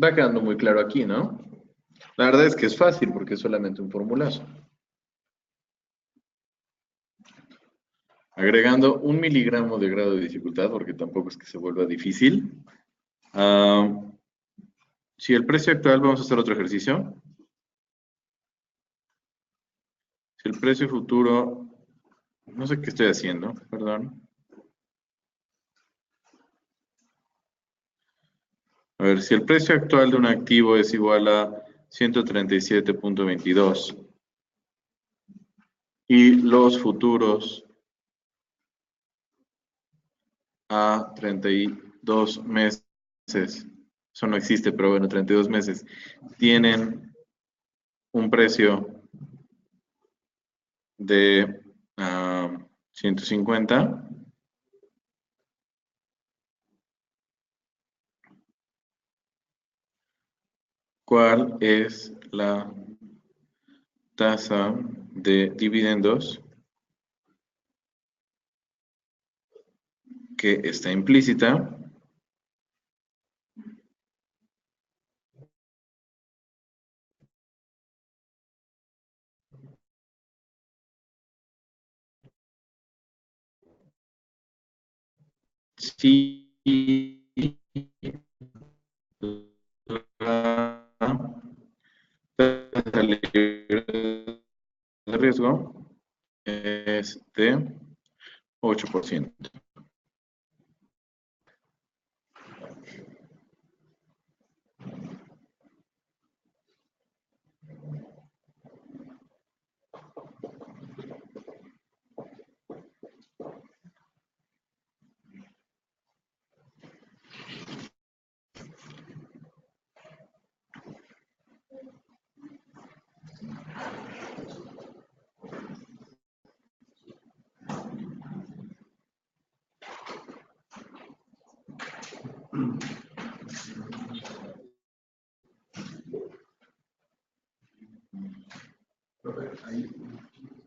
Va quedando muy claro aquí, ¿no? La verdad es que es fácil porque es solamente un formulazo. Agregando 1 miligramo de grado de dificultad, porque tampoco es que se vuelva difícil. Si el precio actual, vamos a hacer otro ejercicio. Si el precio futuro, no sé qué estoy haciendo, perdón. A ver, si el precio actual de un activo es igual a 137.22 y los futuros a 32 meses, eso no existe, pero bueno, 32 meses, tienen un precio de 150, ¿cuál es la tasa de dividendos que está implícita Si la tasa libre de riesgo es de 8%.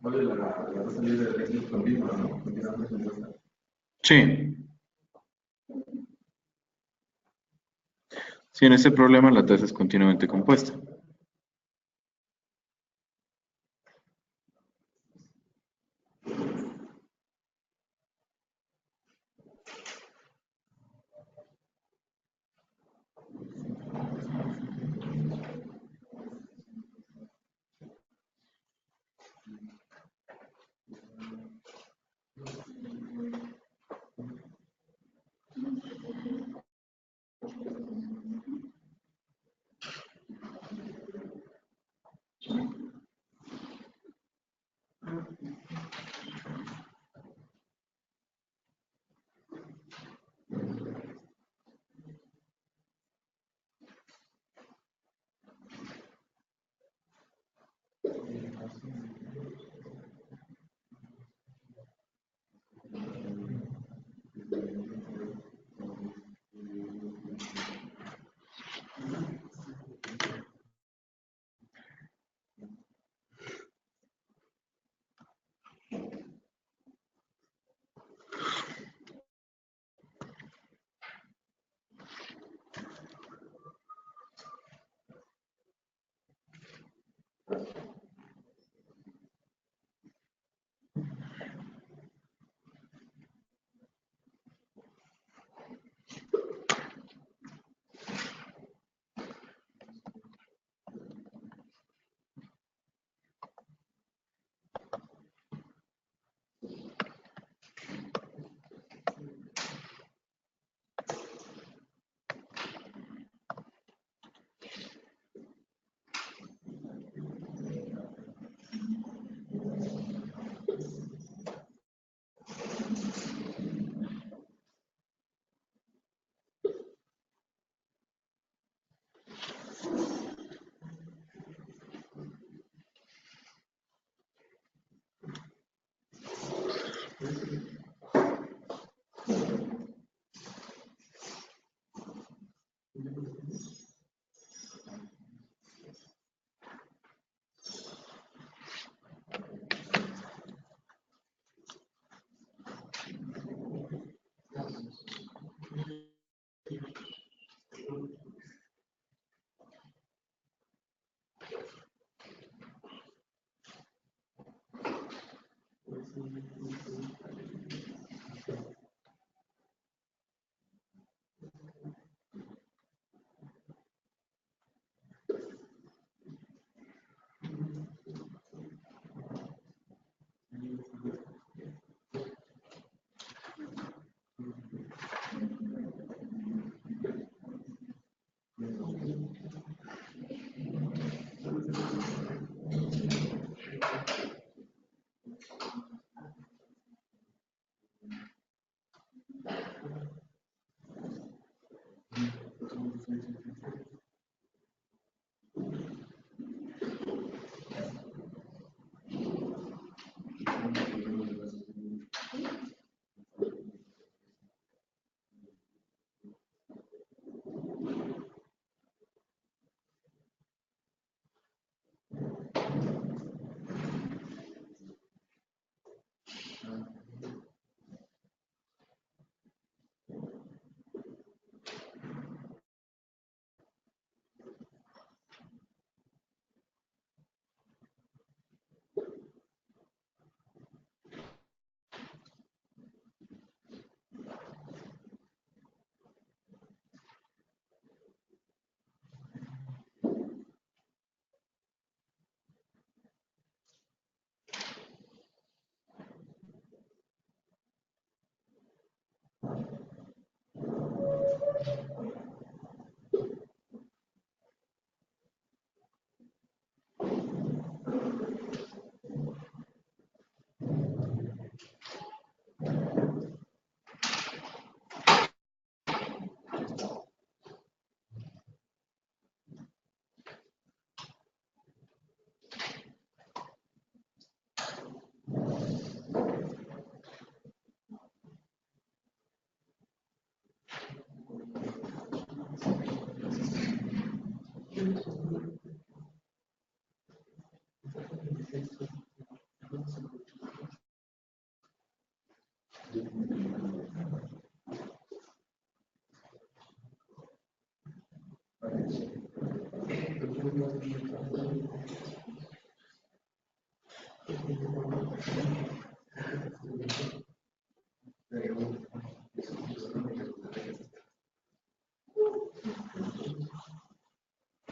¿Cuál es la tasa libre de riesgo continua, no? Continuamente compuesta. Sí. Si en ese problema la tasa es continuamente compuesta.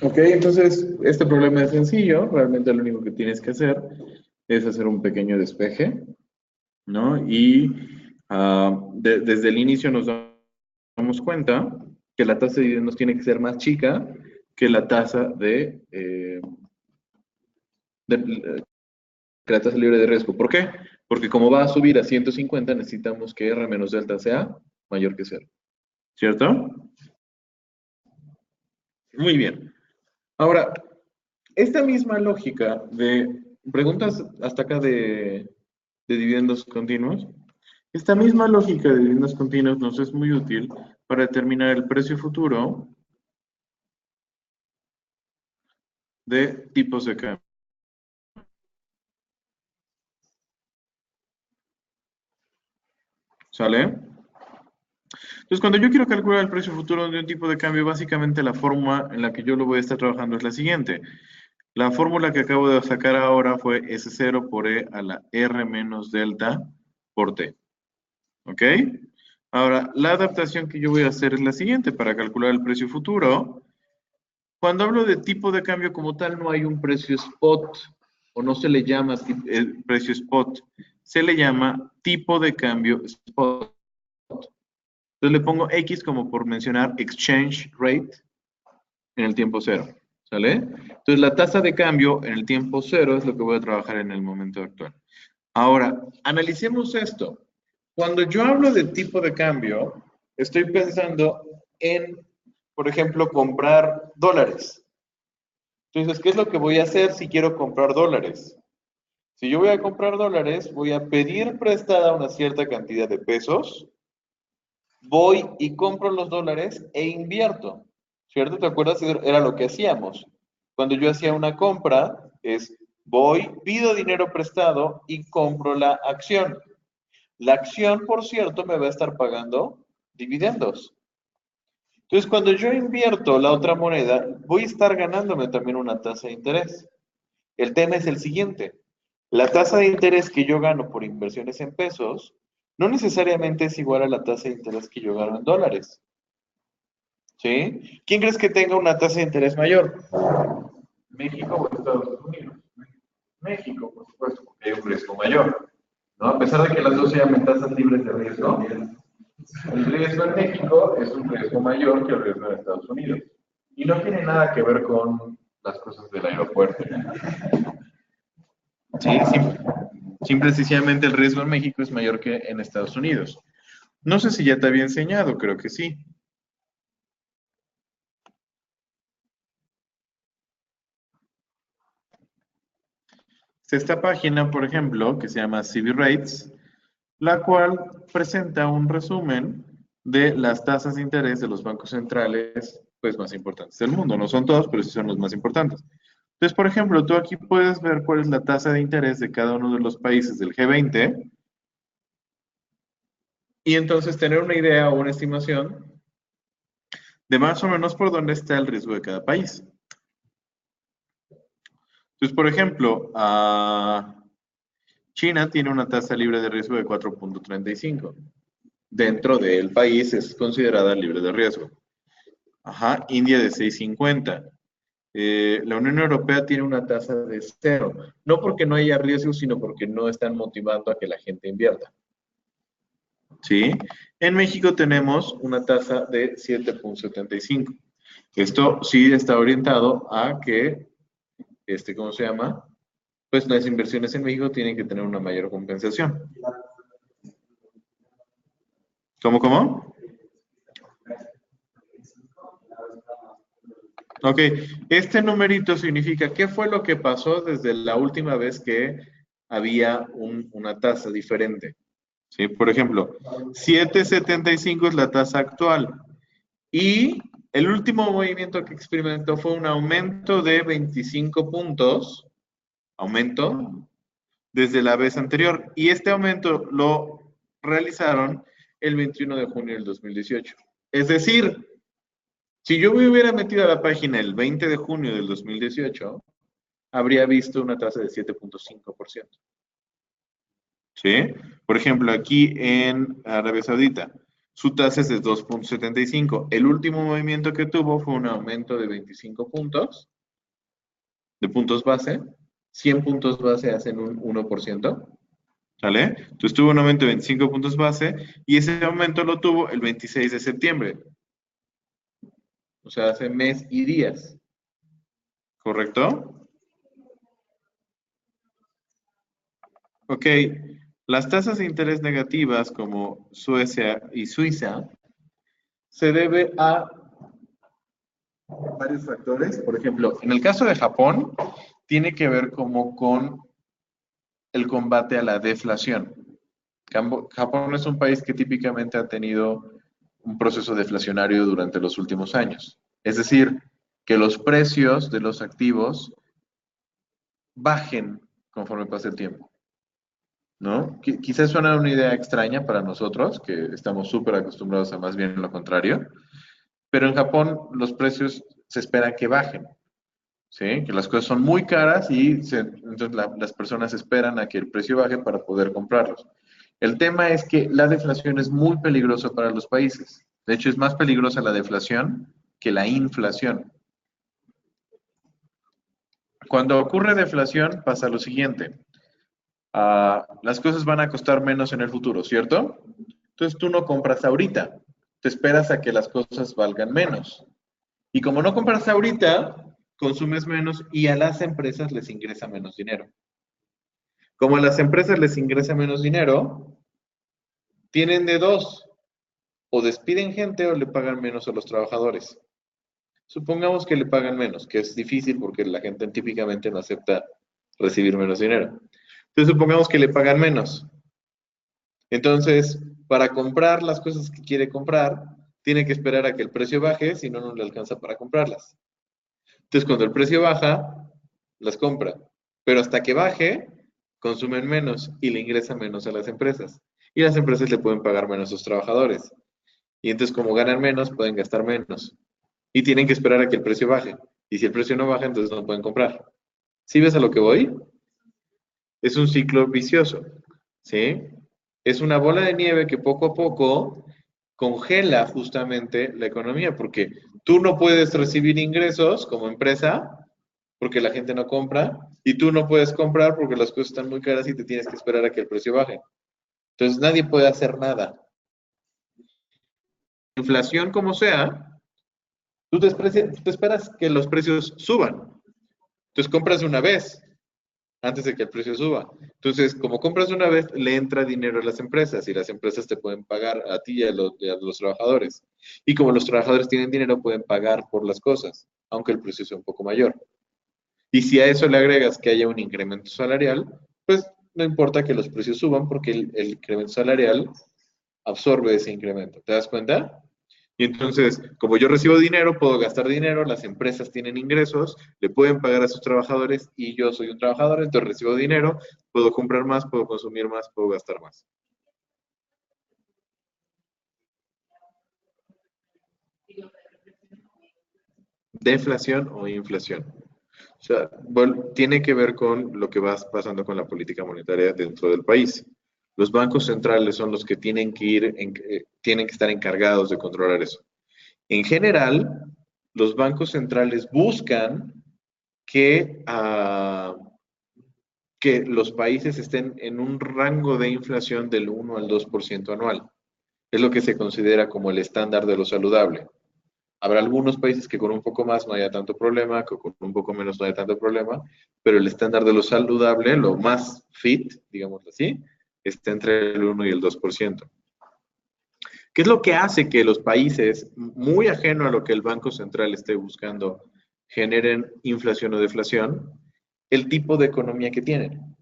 Ok, entonces este problema es sencillo. Realmente lo único que tienes que hacer es hacer un pequeño despeje, ¿no? Y desde el inicio nos damos cuenta que la tasa de dividendos tiene que ser más chica que la tasa que la tasa libre de riesgo. ¿Por qué? Porque como va a subir a 150, necesitamos que R menos delta sea mayor que 0. ¿Cierto? Muy bien. Ahora, esta misma lógica de preguntas hasta acá de dividendos continuos, esta misma lógica de dividendos continuos nos es muy útil para determinar el precio futuro de tipos de cambio. ¿Sale? Entonces, cuando yo quiero calcular el precio futuro de un tipo de cambio, básicamente la fórmula en la que yo lo voy a estar trabajando es la siguiente. La fórmula que acabo de sacar ahora fue S0 por E a la R menos delta por T. ¿Ok? Ahora, la adaptación que yo voy a hacer es la siguiente para calcular el precio futuro. Cuando hablo de tipo de cambio como tal, no hay un precio spot, o no se le llama precio spot, se le llama tipo de cambio spot. Entonces le pongo X como por mencionar exchange rate en el tiempo cero, ¿sale? Entonces la tasa de cambio en el tiempo cero es lo que voy a trabajar en el momento actual. Ahora, analicemos esto. Cuando yo hablo de tipo de cambio, estoy pensando en, por ejemplo, comprar dólares. Entonces, ¿qué es lo que voy a hacer si quiero comprar dólares? Si yo voy a comprar dólares, voy a pedir prestada una cierta cantidad de pesos, voy y compro los dólares e invierto, ¿cierto? ¿Te acuerdas? Era lo que hacíamos. Cuando yo hacía una compra, es voy, pido dinero prestado y compro la acción. La acción, por cierto, me va a estar pagando dividendos. Entonces, cuando yo invierto la otra moneda, voy a estar ganándome también una tasa de interés. El tema es el siguiente. La tasa de interés que yo gano por inversiones en pesos no necesariamente es igual a la tasa de interés que yo gano en dólares. ¿Sí? ¿Quién crees que tenga una tasa de interés mayor? ¿México o Estados Unidos? México, por supuesto, porque hay un riesgo mayor, ¿no? A pesar de que las dos se llaman tasas libres de riesgo, el riesgo en México es un riesgo mayor que el riesgo en Estados Unidos. Y no tiene nada que ver con las cosas del aeropuerto. Sí, simple y sencillamente el riesgo en México es mayor que en Estados Unidos. No sé si ya te había enseñado, creo que sí. Esta página, por ejemplo, que se llama CB Rates, la cual presenta un resumen de las tasas de interés de los bancos centrales pues, más importantes del mundo. No son todos, pero sí son los más importantes. Entonces, por ejemplo, tú aquí puedes ver cuál es la tasa de interés de cada uno de los países del G20 y entonces tener una idea o una estimación de más o menos por dónde está el riesgo de cada país. Entonces, por ejemplo, China tiene una tasa libre de riesgo de 4.35. Dentro del país es considerada libre de riesgo. Ajá, India de 6.50. La Unión Europea tiene una tasa de 0. No porque no haya riesgo, sino porque no están motivando a que la gente invierta. ¿Sí? En México tenemos una tasa de 7.75. Esto sí está orientado a que, ¿cómo se llama? Pues las inversiones en México tienen que tener una mayor compensación. ¿Cómo? Ok, este numerito significa qué fue lo que pasó desde la última vez que había una tasa diferente. ¿Sí? Por ejemplo, 7.75 es la tasa actual y El último movimiento que experimentó fue un aumento de 25 puntos, aumento, desde la vez anterior. Y este aumento lo realizaron el 21 de junio del 2018. Es decir, si yo me hubiera metido a la página el 20 de junio del 2018, habría visto una tasa de 7.5%. ¿Sí? Por ejemplo, aquí en Arabia Saudita, su tasa es de 2.75. El último movimiento que tuvo fue un aumento de 25 puntos, de puntos base. 100 puntos base hacen un 1%. ¿Sale? Entonces tuvo un aumento de 25 puntos base y ese aumento lo tuvo el 26 de septiembre. O sea, hace mes y días. ¿Correcto? Ok. Las tasas de interés negativas como Suecia y Suiza se debe a varios factores. Por ejemplo, en el caso de Japón, tiene que ver como con el combate a la deflación. Japón es un país que típicamente ha tenido un proceso deflacionario durante los últimos años. Es decir, que los precios de los activos bajen conforme pase el tiempo, ¿no? Quizás suena una idea extraña para nosotros, que estamos súper acostumbrados a más bien lo contrario, pero en Japón los precios se esperan que bajen, ¿sí? Que las cosas son muy caras y entonces las personas esperan a que el precio baje para poder comprarlos. El tema es que la deflación es muy peligrosa para los países. De hecho, es más peligrosa la deflación que la inflación. Cuando ocurre deflación, pasa lo siguiente. Las cosas van a costar menos en el futuro, ¿cierto? Entonces tú no compras ahorita, te esperas a que las cosas valgan menos. Y como no compras ahorita, consumes menos y a las empresas les ingresa menos dinero. Como a las empresas les ingresa menos dinero, tienen de dos, o despiden gente o le pagan menos a los trabajadores. Supongamos que le pagan menos, que es difícil porque la gente típicamente no acepta recibir menos dinero. Entonces supongamos que le pagan menos. Entonces, para comprar las cosas que quiere comprar, tiene que esperar a que el precio baje, si no, no le alcanza para comprarlas. Entonces, cuando el precio baja, las compra. Pero hasta que baje, consumen menos y le ingresan menos a las empresas. Y las empresas le pueden pagar menos a sus trabajadores. Y entonces, como ganan menos, pueden gastar menos. Y tienen que esperar a que el precio baje. Y si el precio no baja, entonces no pueden comprar. ¿Sí ves a lo que voy? Es un ciclo vicioso, ¿sí? Es una bola de nieve que poco a poco congela justamente la economía, porque tú no puedes recibir ingresos como empresa porque la gente no compra, y tú no puedes comprar porque las cosas están muy caras y te tienes que esperar a que el precio baje. Entonces nadie puede hacer nada. Inflación como sea, tú te esperas que los precios suban. Entonces compras una vez antes de que el precio suba. Entonces, como compras una vez, le entra dinero a las empresas y las empresas te pueden pagar a ti y a los trabajadores. Y como los trabajadores tienen dinero, pueden pagar por las cosas, aunque el precio sea un poco mayor. Y si a eso le agregas que haya un incremento salarial, pues no importa que los precios suban porque el incremento salarial absorbe ese incremento. ¿Te das cuenta? Y entonces, como yo recibo dinero, puedo gastar dinero, las empresas tienen ingresos, le pueden pagar a sus trabajadores y yo soy un trabajador, entonces recibo dinero, puedo comprar más, puedo consumir más, puedo gastar más. Deflación o inflación. O sea, bueno, tiene que ver con lo que va pasando con la política monetaria dentro del país. Los bancos centrales son los que tienen que estar encargados de controlar eso. En general, los bancos centrales buscan que, que los países estén en un rango de inflación del 1 al 2% anual. Es lo que se considera como el estándar de lo saludable. Habrá algunos países que con un poco más no haya tanto problema, que con un poco menos no haya tanto problema, pero el estándar de lo saludable, lo más fit, digamos así, está entre el 1 y el 2%. ¿Qué es lo que hace que los países, muy ajeno a lo que el Banco Central esté buscando, generen inflación o deflación? El tipo de economía que tienen.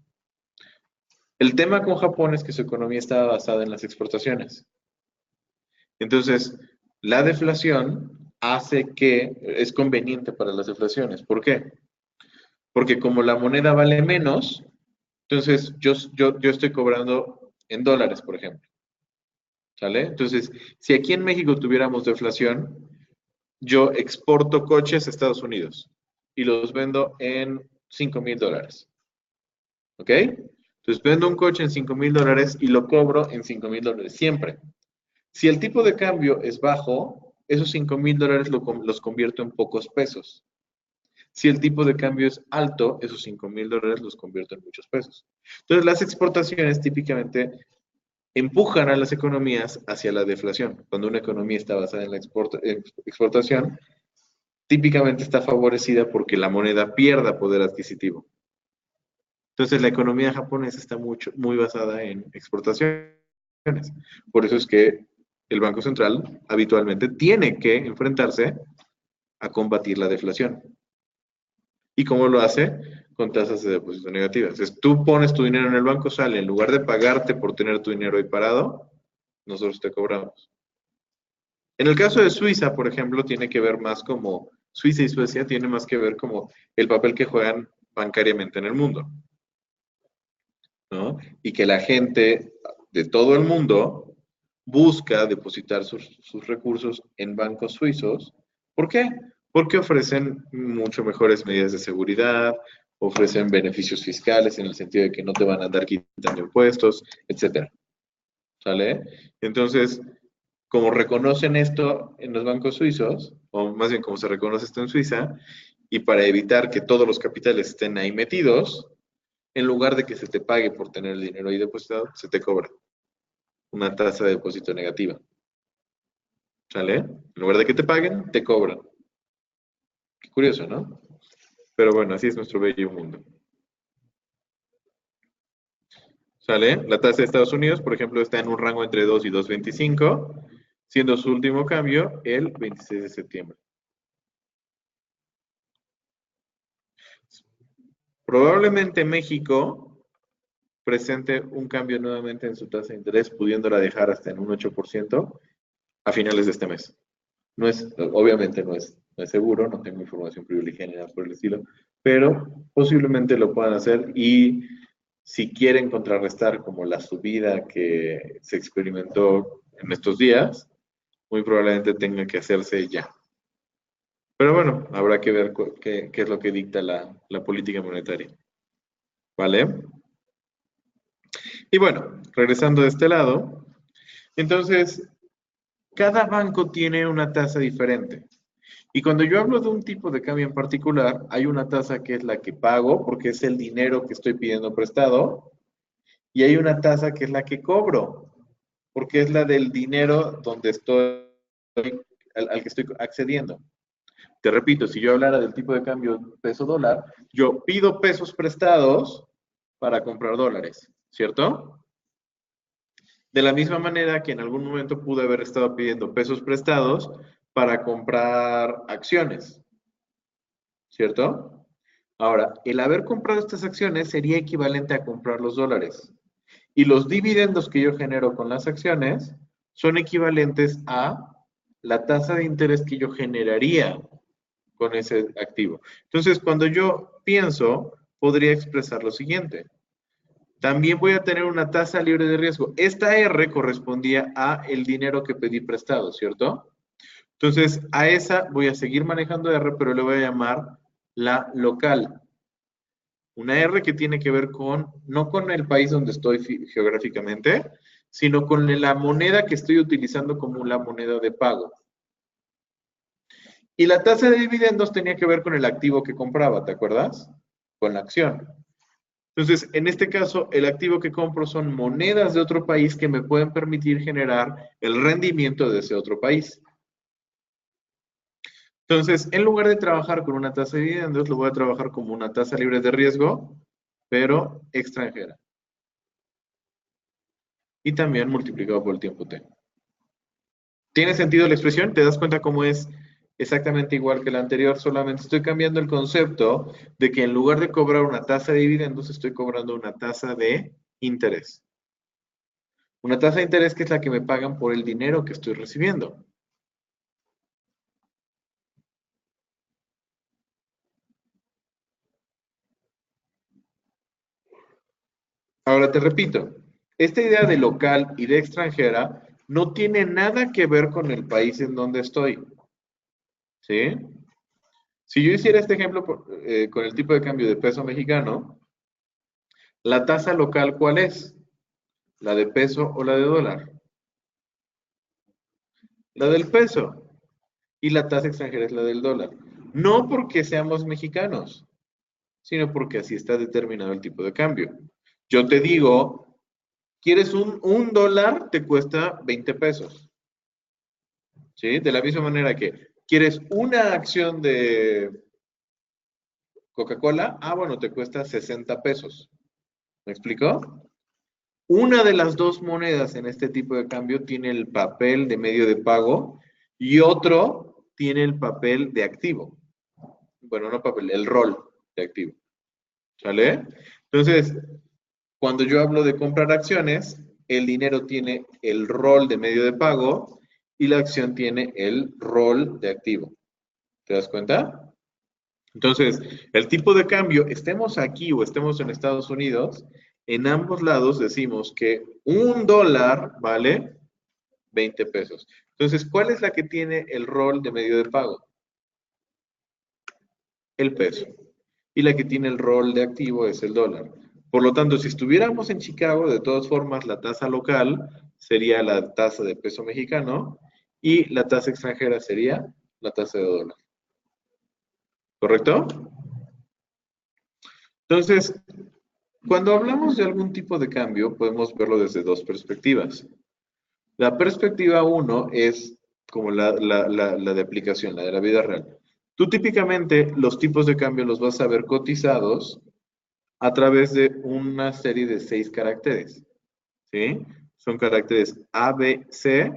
El tema con Japón es que su economía estaba basada en las exportaciones. Entonces, la deflación hace que es conveniente para las deflaciones. ¿Por qué? Porque como la moneda vale menos, entonces yo estoy cobrando en dólares, por ejemplo. ¿Sale? Entonces, si aquí en México tuviéramos deflación, yo exporto coches a Estados Unidos y los vendo en $5,000. ¿Ok? Entonces vendo un coche en $5,000 y lo cobro en $5,000 siempre. Si el tipo de cambio es bajo, esos $5,000 los convierto en pocos pesos. Si el tipo de cambio es alto, esos $5,000 los convierto en muchos pesos. Entonces las exportaciones típicamente empujan a las economías hacia la deflación. Cuando una economía está basada en la exportación, típicamente está favorecida porque la moneda pierda poder adquisitivo. Entonces la economía japonesa está muy basada en exportaciones. Por eso es que el Banco Central habitualmente tiene que enfrentarse a combatir la deflación. ¿Y cómo lo hace? Con tasas de depósito negativas. Entonces, tú pones tu dinero en el banco, sale, en lugar de pagarte por tener tu dinero ahí parado, nosotros te cobramos. En el caso de Suiza, por ejemplo, tiene que ver más como, Suiza y Suecia tiene más que ver como el papel que juegan bancariamente en el mundo, ¿no? Y que la gente de todo el mundo busca depositar sus recursos en bancos suizos. ¿Por qué? Porque ofrecen mucho mejores medidas de seguridad, ofrecen beneficios fiscales en el sentido de que no te van a andar quitando impuestos, etcétera. ¿Sale? Entonces, como reconocen esto en los bancos suizos, o más bien como se reconoce esto en Suiza, y para evitar que todos los capitales estén ahí metidos, en lugar de que se te pague por tener el dinero ahí depositado, se te cobra una tasa de depósito negativa. ¿Sale? En lugar de que te paguen, te cobran. Qué curioso, ¿no? Pero bueno, así es nuestro bello mundo. ¿Sale? La tasa de Estados Unidos, por ejemplo, está en un rango entre 2 y 2.25, siendo su último cambio el 26 de septiembre. Probablemente México presente un cambio nuevamente en su tasa de interés, pudiéndola dejar hasta en un 8% a finales de este mes. No es, obviamente no es seguro, no tengo información privilegiada ni nada por el estilo, pero posiblemente lo puedan hacer y si quieren contrarrestar como la subida que se experimentó en estos días, muy probablemente tenga que hacerse ya. Pero bueno, habrá que ver qué es lo que dicta la política monetaria. ¿Vale? Y bueno, regresando de este lado, entonces, cada banco tiene una tasa diferente. Y cuando yo hablo de un tipo de cambio en particular, hay una tasa que es la que pago porque es el dinero que estoy pidiendo prestado y hay una tasa que es la que cobro porque es la del dinero donde estoy, al que estoy accediendo. Te repito, si yo hablara del tipo de cambio peso-dólar, yo pido pesos prestados para comprar dólares, ¿cierto? De la misma manera que en algún momento pude haber estado pidiendo pesos prestados para comprar acciones, ¿cierto? Ahora, el haber comprado estas acciones sería equivalente a comprar los dólares. Y los dividendos que yo genero con las acciones son equivalentes a la tasa de interés que yo generaría con ese activo. Entonces, cuando yo pienso, podría expresar lo siguiente. También voy a tener una tasa libre de riesgo. Esta R correspondía a el dinero que pedí prestado, ¿cierto? Entonces, a esa voy a seguir manejando R, pero le voy a llamar la local. Una R que tiene que ver con, no con el país donde estoy geográficamente, sino con la moneda que estoy utilizando como la moneda de pago. Y la tasa de dividendos tenía que ver con el activo que compraba, ¿te acuerdas? Con la acción. Entonces, en este caso, el activo que compro son monedas de otro país que me pueden permitir generar el rendimiento de ese otro país. Entonces, en lugar de trabajar con una tasa de dividendos, lo voy a trabajar como una tasa libre de riesgo, pero extranjera. Y también multiplicado por el tiempo T. ¿Tiene sentido la expresión? ¿Te das cuenta cómo es exactamente igual que la anterior? Solamente estoy cambiando el concepto de que en lugar de cobrar una tasa de dividendos, estoy cobrando una tasa de interés. Una tasa de interés que es la que me pagan por el dinero que estoy recibiendo. Ahora te repito, esta idea de local y de extranjera no tiene nada que ver con el país en donde estoy. ¿Sí? Si yo hiciera este ejemplo con el tipo de cambio de peso mexicano, la tasa local, ¿cuál es? ¿La de peso o la de dólar? La del peso. Y la tasa extranjera es la del dólar. No porque seamos mexicanos, sino porque así está determinado el tipo de cambio. Yo te digo, ¿quieres un dólar? Te cuesta 20 pesos. ¿Sí? De la misma manera que quieres una acción de Coca-Cola, bueno, te cuesta 60 pesos. ¿Me explicó? Una de las dos monedas en este tipo de cambio tiene el papel de medio de pago y otro tiene el papel de activo. Bueno, no papel, el rol de activo. ¿Sale? Entonces, cuando yo hablo de comprar acciones, el dinero tiene el rol de medio de pago y la acción tiene el rol de activo. ¿Te das cuenta? Entonces, el tipo de cambio, estemos aquí o estemos en Estados Unidos, en ambos lados decimos que un dólar vale 20 pesos. Entonces, ¿cuál es la que tiene el rol de medio de pago? El peso. Y la que tiene el rol de activo es el dólar. Por lo tanto, si estuviéramos en Chicago, de todas formas, la tasa local sería la tasa de peso mexicano y la tasa extranjera sería la tasa de dólar. ¿Correcto? Entonces, cuando hablamos de algún tipo de cambio, podemos verlo desde dos perspectivas. La perspectiva 1 es como la de aplicación, la de la vida real. Tú típicamente los tipos de cambio los vas a ver cotizados a través de una serie de 6 caracteres. ¿Sí? Son caracteres A, B, C,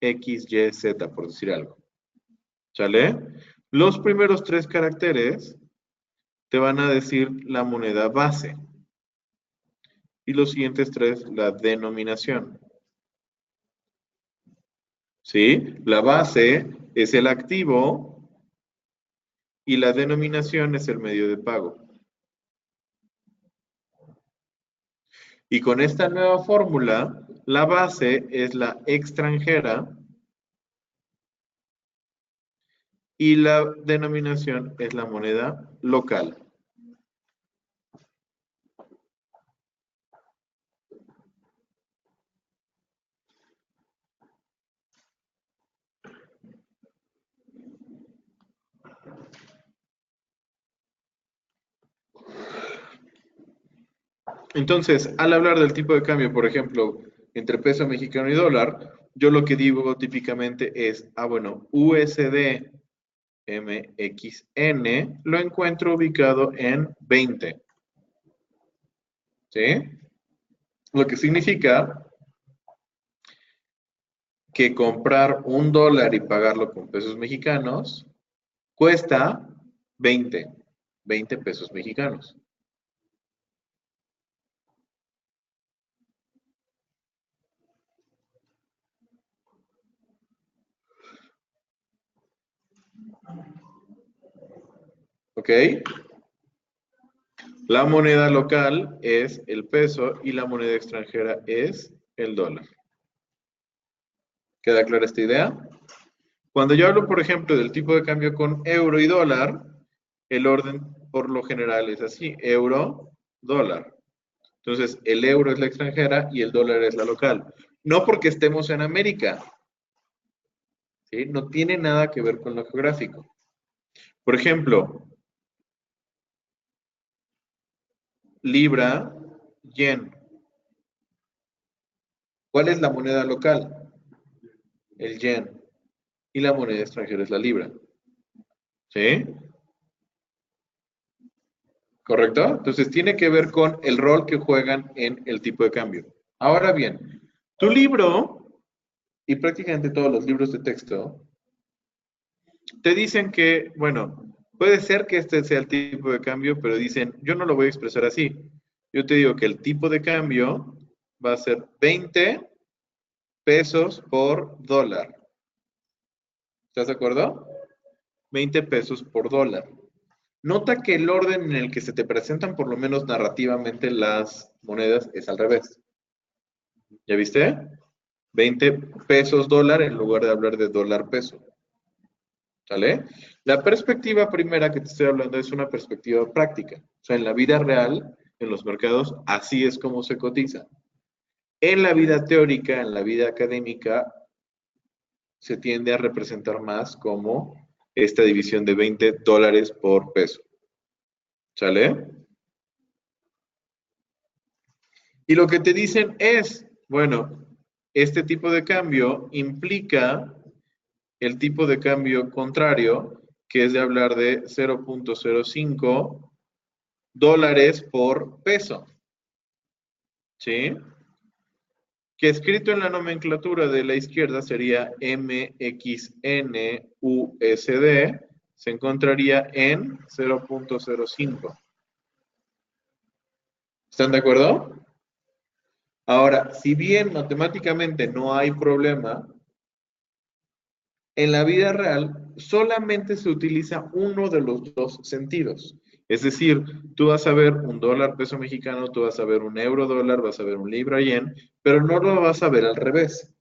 X, Y, Z, por decir algo. ¿Sale? Los primeros 3 caracteres te van a decir la moneda base. Y los siguientes 3, la denominación. ¿Sí? La base es el activo y la denominación es el medio de pago. Y con esta nueva fórmula, la base es la extranjera y la denominación es la moneda local. Entonces, al hablar del tipo de cambio, por ejemplo, entre peso mexicano y dólar, yo lo que digo típicamente es, bueno, USD MXN lo encuentro ubicado en 20. ¿Sí? Lo que significa que comprar un dólar y pagarlo con pesos mexicanos cuesta 20 pesos mexicanos. ¿Ok? La moneda local es el peso y la moneda extranjera es el dólar. ¿Queda clara esta idea? Cuando yo hablo, por ejemplo, del tipo de cambio con euro y dólar, el orden por lo general es así, euro, dólar. Entonces, el euro es la extranjera y el dólar es la local. No porque estemos en América, ¿sí? No tiene nada que ver con lo geográfico. Por ejemplo, libra, yen. ¿Cuál es la moneda local? El yen. Y la moneda extranjera es la libra. ¿Sí? ¿Correcto? Entonces tiene que ver con el rol que juegan en el tipo de cambio. Ahora bien, tu libro y prácticamente todos los libros de texto te dicen que, bueno, puede ser que este sea el tipo de cambio, pero dicen, yo no lo voy a expresar así. Yo te digo que el tipo de cambio va a ser 20 pesos por dólar. ¿Estás de acuerdo? 20 pesos por dólar. Nota que el orden en el que se te presentan, por lo menos narrativamente, las monedas es al revés. ¿Ya viste? 20 pesos dólar en lugar de hablar de dólar peso. ¿Sale? La perspectiva primera que te estoy hablando es una perspectiva práctica. O sea, en la vida real, en los mercados, así es como se cotiza. En la vida teórica, en la vida académica, se tiende a representar más como esta división de 20 dólares por peso. ¿Sale? Y lo que te dicen es, bueno, este tipo de cambio implica el tipo de cambio contrario, que es de hablar de 0.05 dólares por peso. ¿Sí? Que escrito en la nomenclatura de la izquierda sería MXNUSD, se encontraría en 0.05. ¿Están de acuerdo? Ahora, si bien matemáticamente no hay problema, en la vida real solamente se utiliza uno de los dos sentidos. Es decir, tú vas a ver un dólar peso mexicano, tú vas a ver un euro dólar, vas a ver un libra yen, pero no lo vas a ver al revés.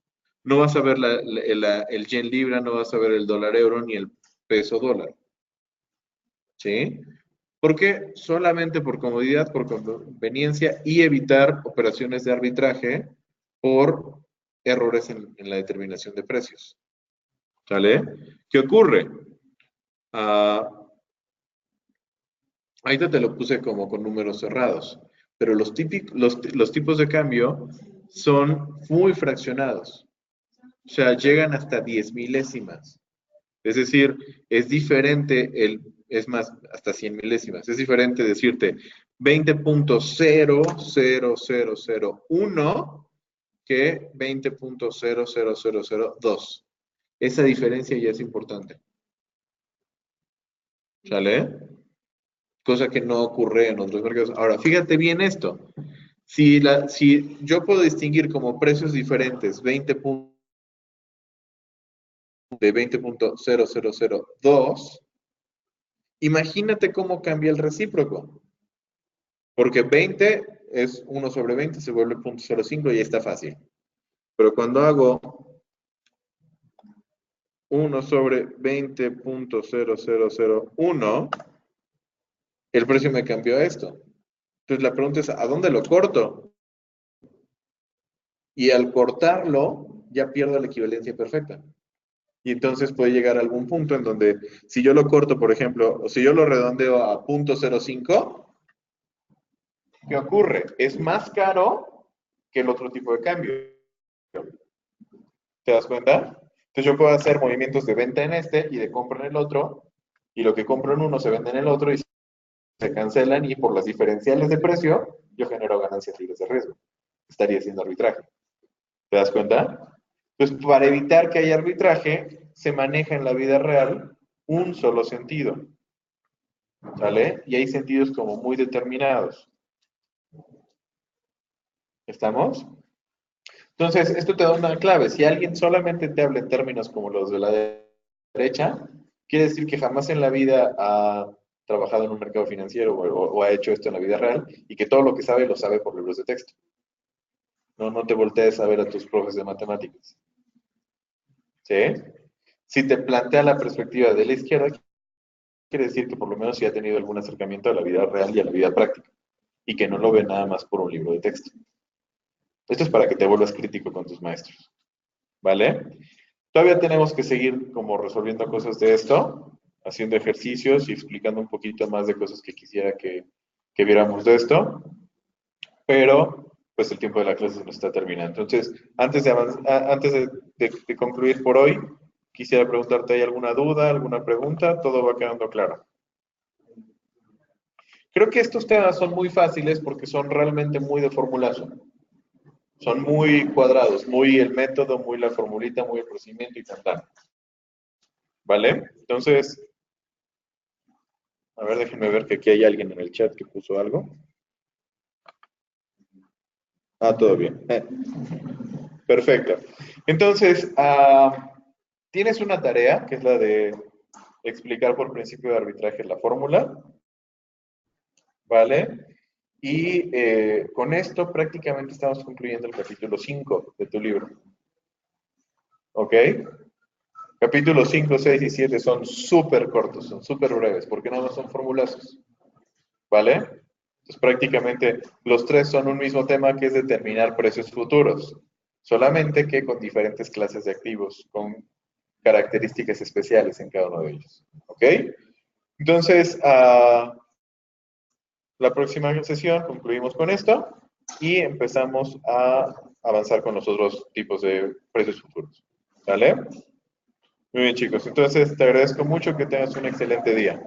No vas a ver el yen libra, no vas a ver el dólar euro ni el peso dólar. ¿Sí? ¿Por qué? Solamente por comodidad, por conveniencia y evitar operaciones de arbitraje por errores en la determinación de precios. ¿Sale? ¿Qué ocurre? Ahorita te lo puse como con números cerrados, pero los tipos de cambio son muy fraccionados. O sea, llegan hasta 10 milésimas. Es decir, es diferente es más, hasta 100 milésimas. Es diferente decirte 20.00001 que 20.00002. Esa diferencia ya es importante. ¿Sale? Cosa que no ocurre en otros mercados. Ahora, fíjate bien esto. Si yo puedo distinguir como precios diferentes de 20.0002, imagínate cómo cambia el recíproco. Porque 20 es 1 sobre 20, se vuelve 0.05 y ahí está fácil. Pero cuando hago 1 sobre 20.0001, el precio me cambió a esto. Entonces la pregunta es, ¿a dónde lo corto? Y al cortarlo, ya pierdo la equivalencia perfecta. Y entonces puede llegar a algún punto en donde, si yo lo corto, por ejemplo, o si yo lo redondeo a 0.05, ¿qué ocurre? Es más caro que el otro tipo de cambio. ¿Te das cuenta? Entonces yo puedo hacer movimientos de venta en este y de compra en el otro, y lo que compro en uno se vende en el otro y se cancelan, y por las diferenciales de precio, yo genero ganancias libres de riesgo. Estaría haciendo arbitraje. ¿Te das cuenta? Entonces, para evitar que haya arbitraje, se maneja en la vida real un solo sentido. ¿Sale? Y hay sentidos como muy determinados. ¿Estamos? Entonces, esto te da una clave. Si alguien solamente te habla en términos como los de la derecha, quiere decir que jamás en la vida ha trabajado en un mercado financiero o ha hecho esto en la vida real, y que todo lo que sabe lo sabe por libros de texto. No te voltees a ver a tus profes de matemáticas. ¿Sí? Si te plantea la perspectiva de la izquierda, quiere decir que por lo menos sí ha tenido algún acercamiento a la vida real y a la vida práctica, y que no lo ve nada más por un libro de texto. Esto es para que te vuelvas crítico con tus maestros. ¿Vale? Todavía tenemos que seguir como resolviendo cosas de esto, haciendo ejercicios y explicando un poquito más de cosas que quisiera que viéramos de esto, pero pues el tiempo de la clase se nos está terminando. Entonces, antes de concluir por hoy, quisiera preguntarte, ¿hay alguna duda, alguna pregunta? ¿Todo va quedando claro? Creo que estos temas son muy fáciles porque son realmente muy de formulazo. Son muy cuadrados, muy el método, muy la formulita, muy el procedimiento y tal. ¿Vale? Entonces, a ver, déjenme ver que aquí hay alguien en el chat que puso algo. Ah, todo bien. Perfecto. Entonces, tienes una tarea, que es la de explicar por principio de arbitraje la fórmula. ¿Vale? Y con esto prácticamente estamos concluyendo el capítulo 5 de tu libro. ¿Ok? Capítulos 5, 6 y 7 son súper cortos, son súper breves, porque nada más son formulazos. ¿Vale? Entonces prácticamente los tres son un mismo tema que es determinar precios futuros, solamente que con diferentes clases de activos, con características especiales en cada uno de ellos. ¿Ok? Entonces, la próxima sesión concluimos con esto y empezamos a avanzar con los otros tipos de precios futuros. ¿Vale? Muy bien, chicos. Entonces, te agradezco mucho, que tengas un excelente día.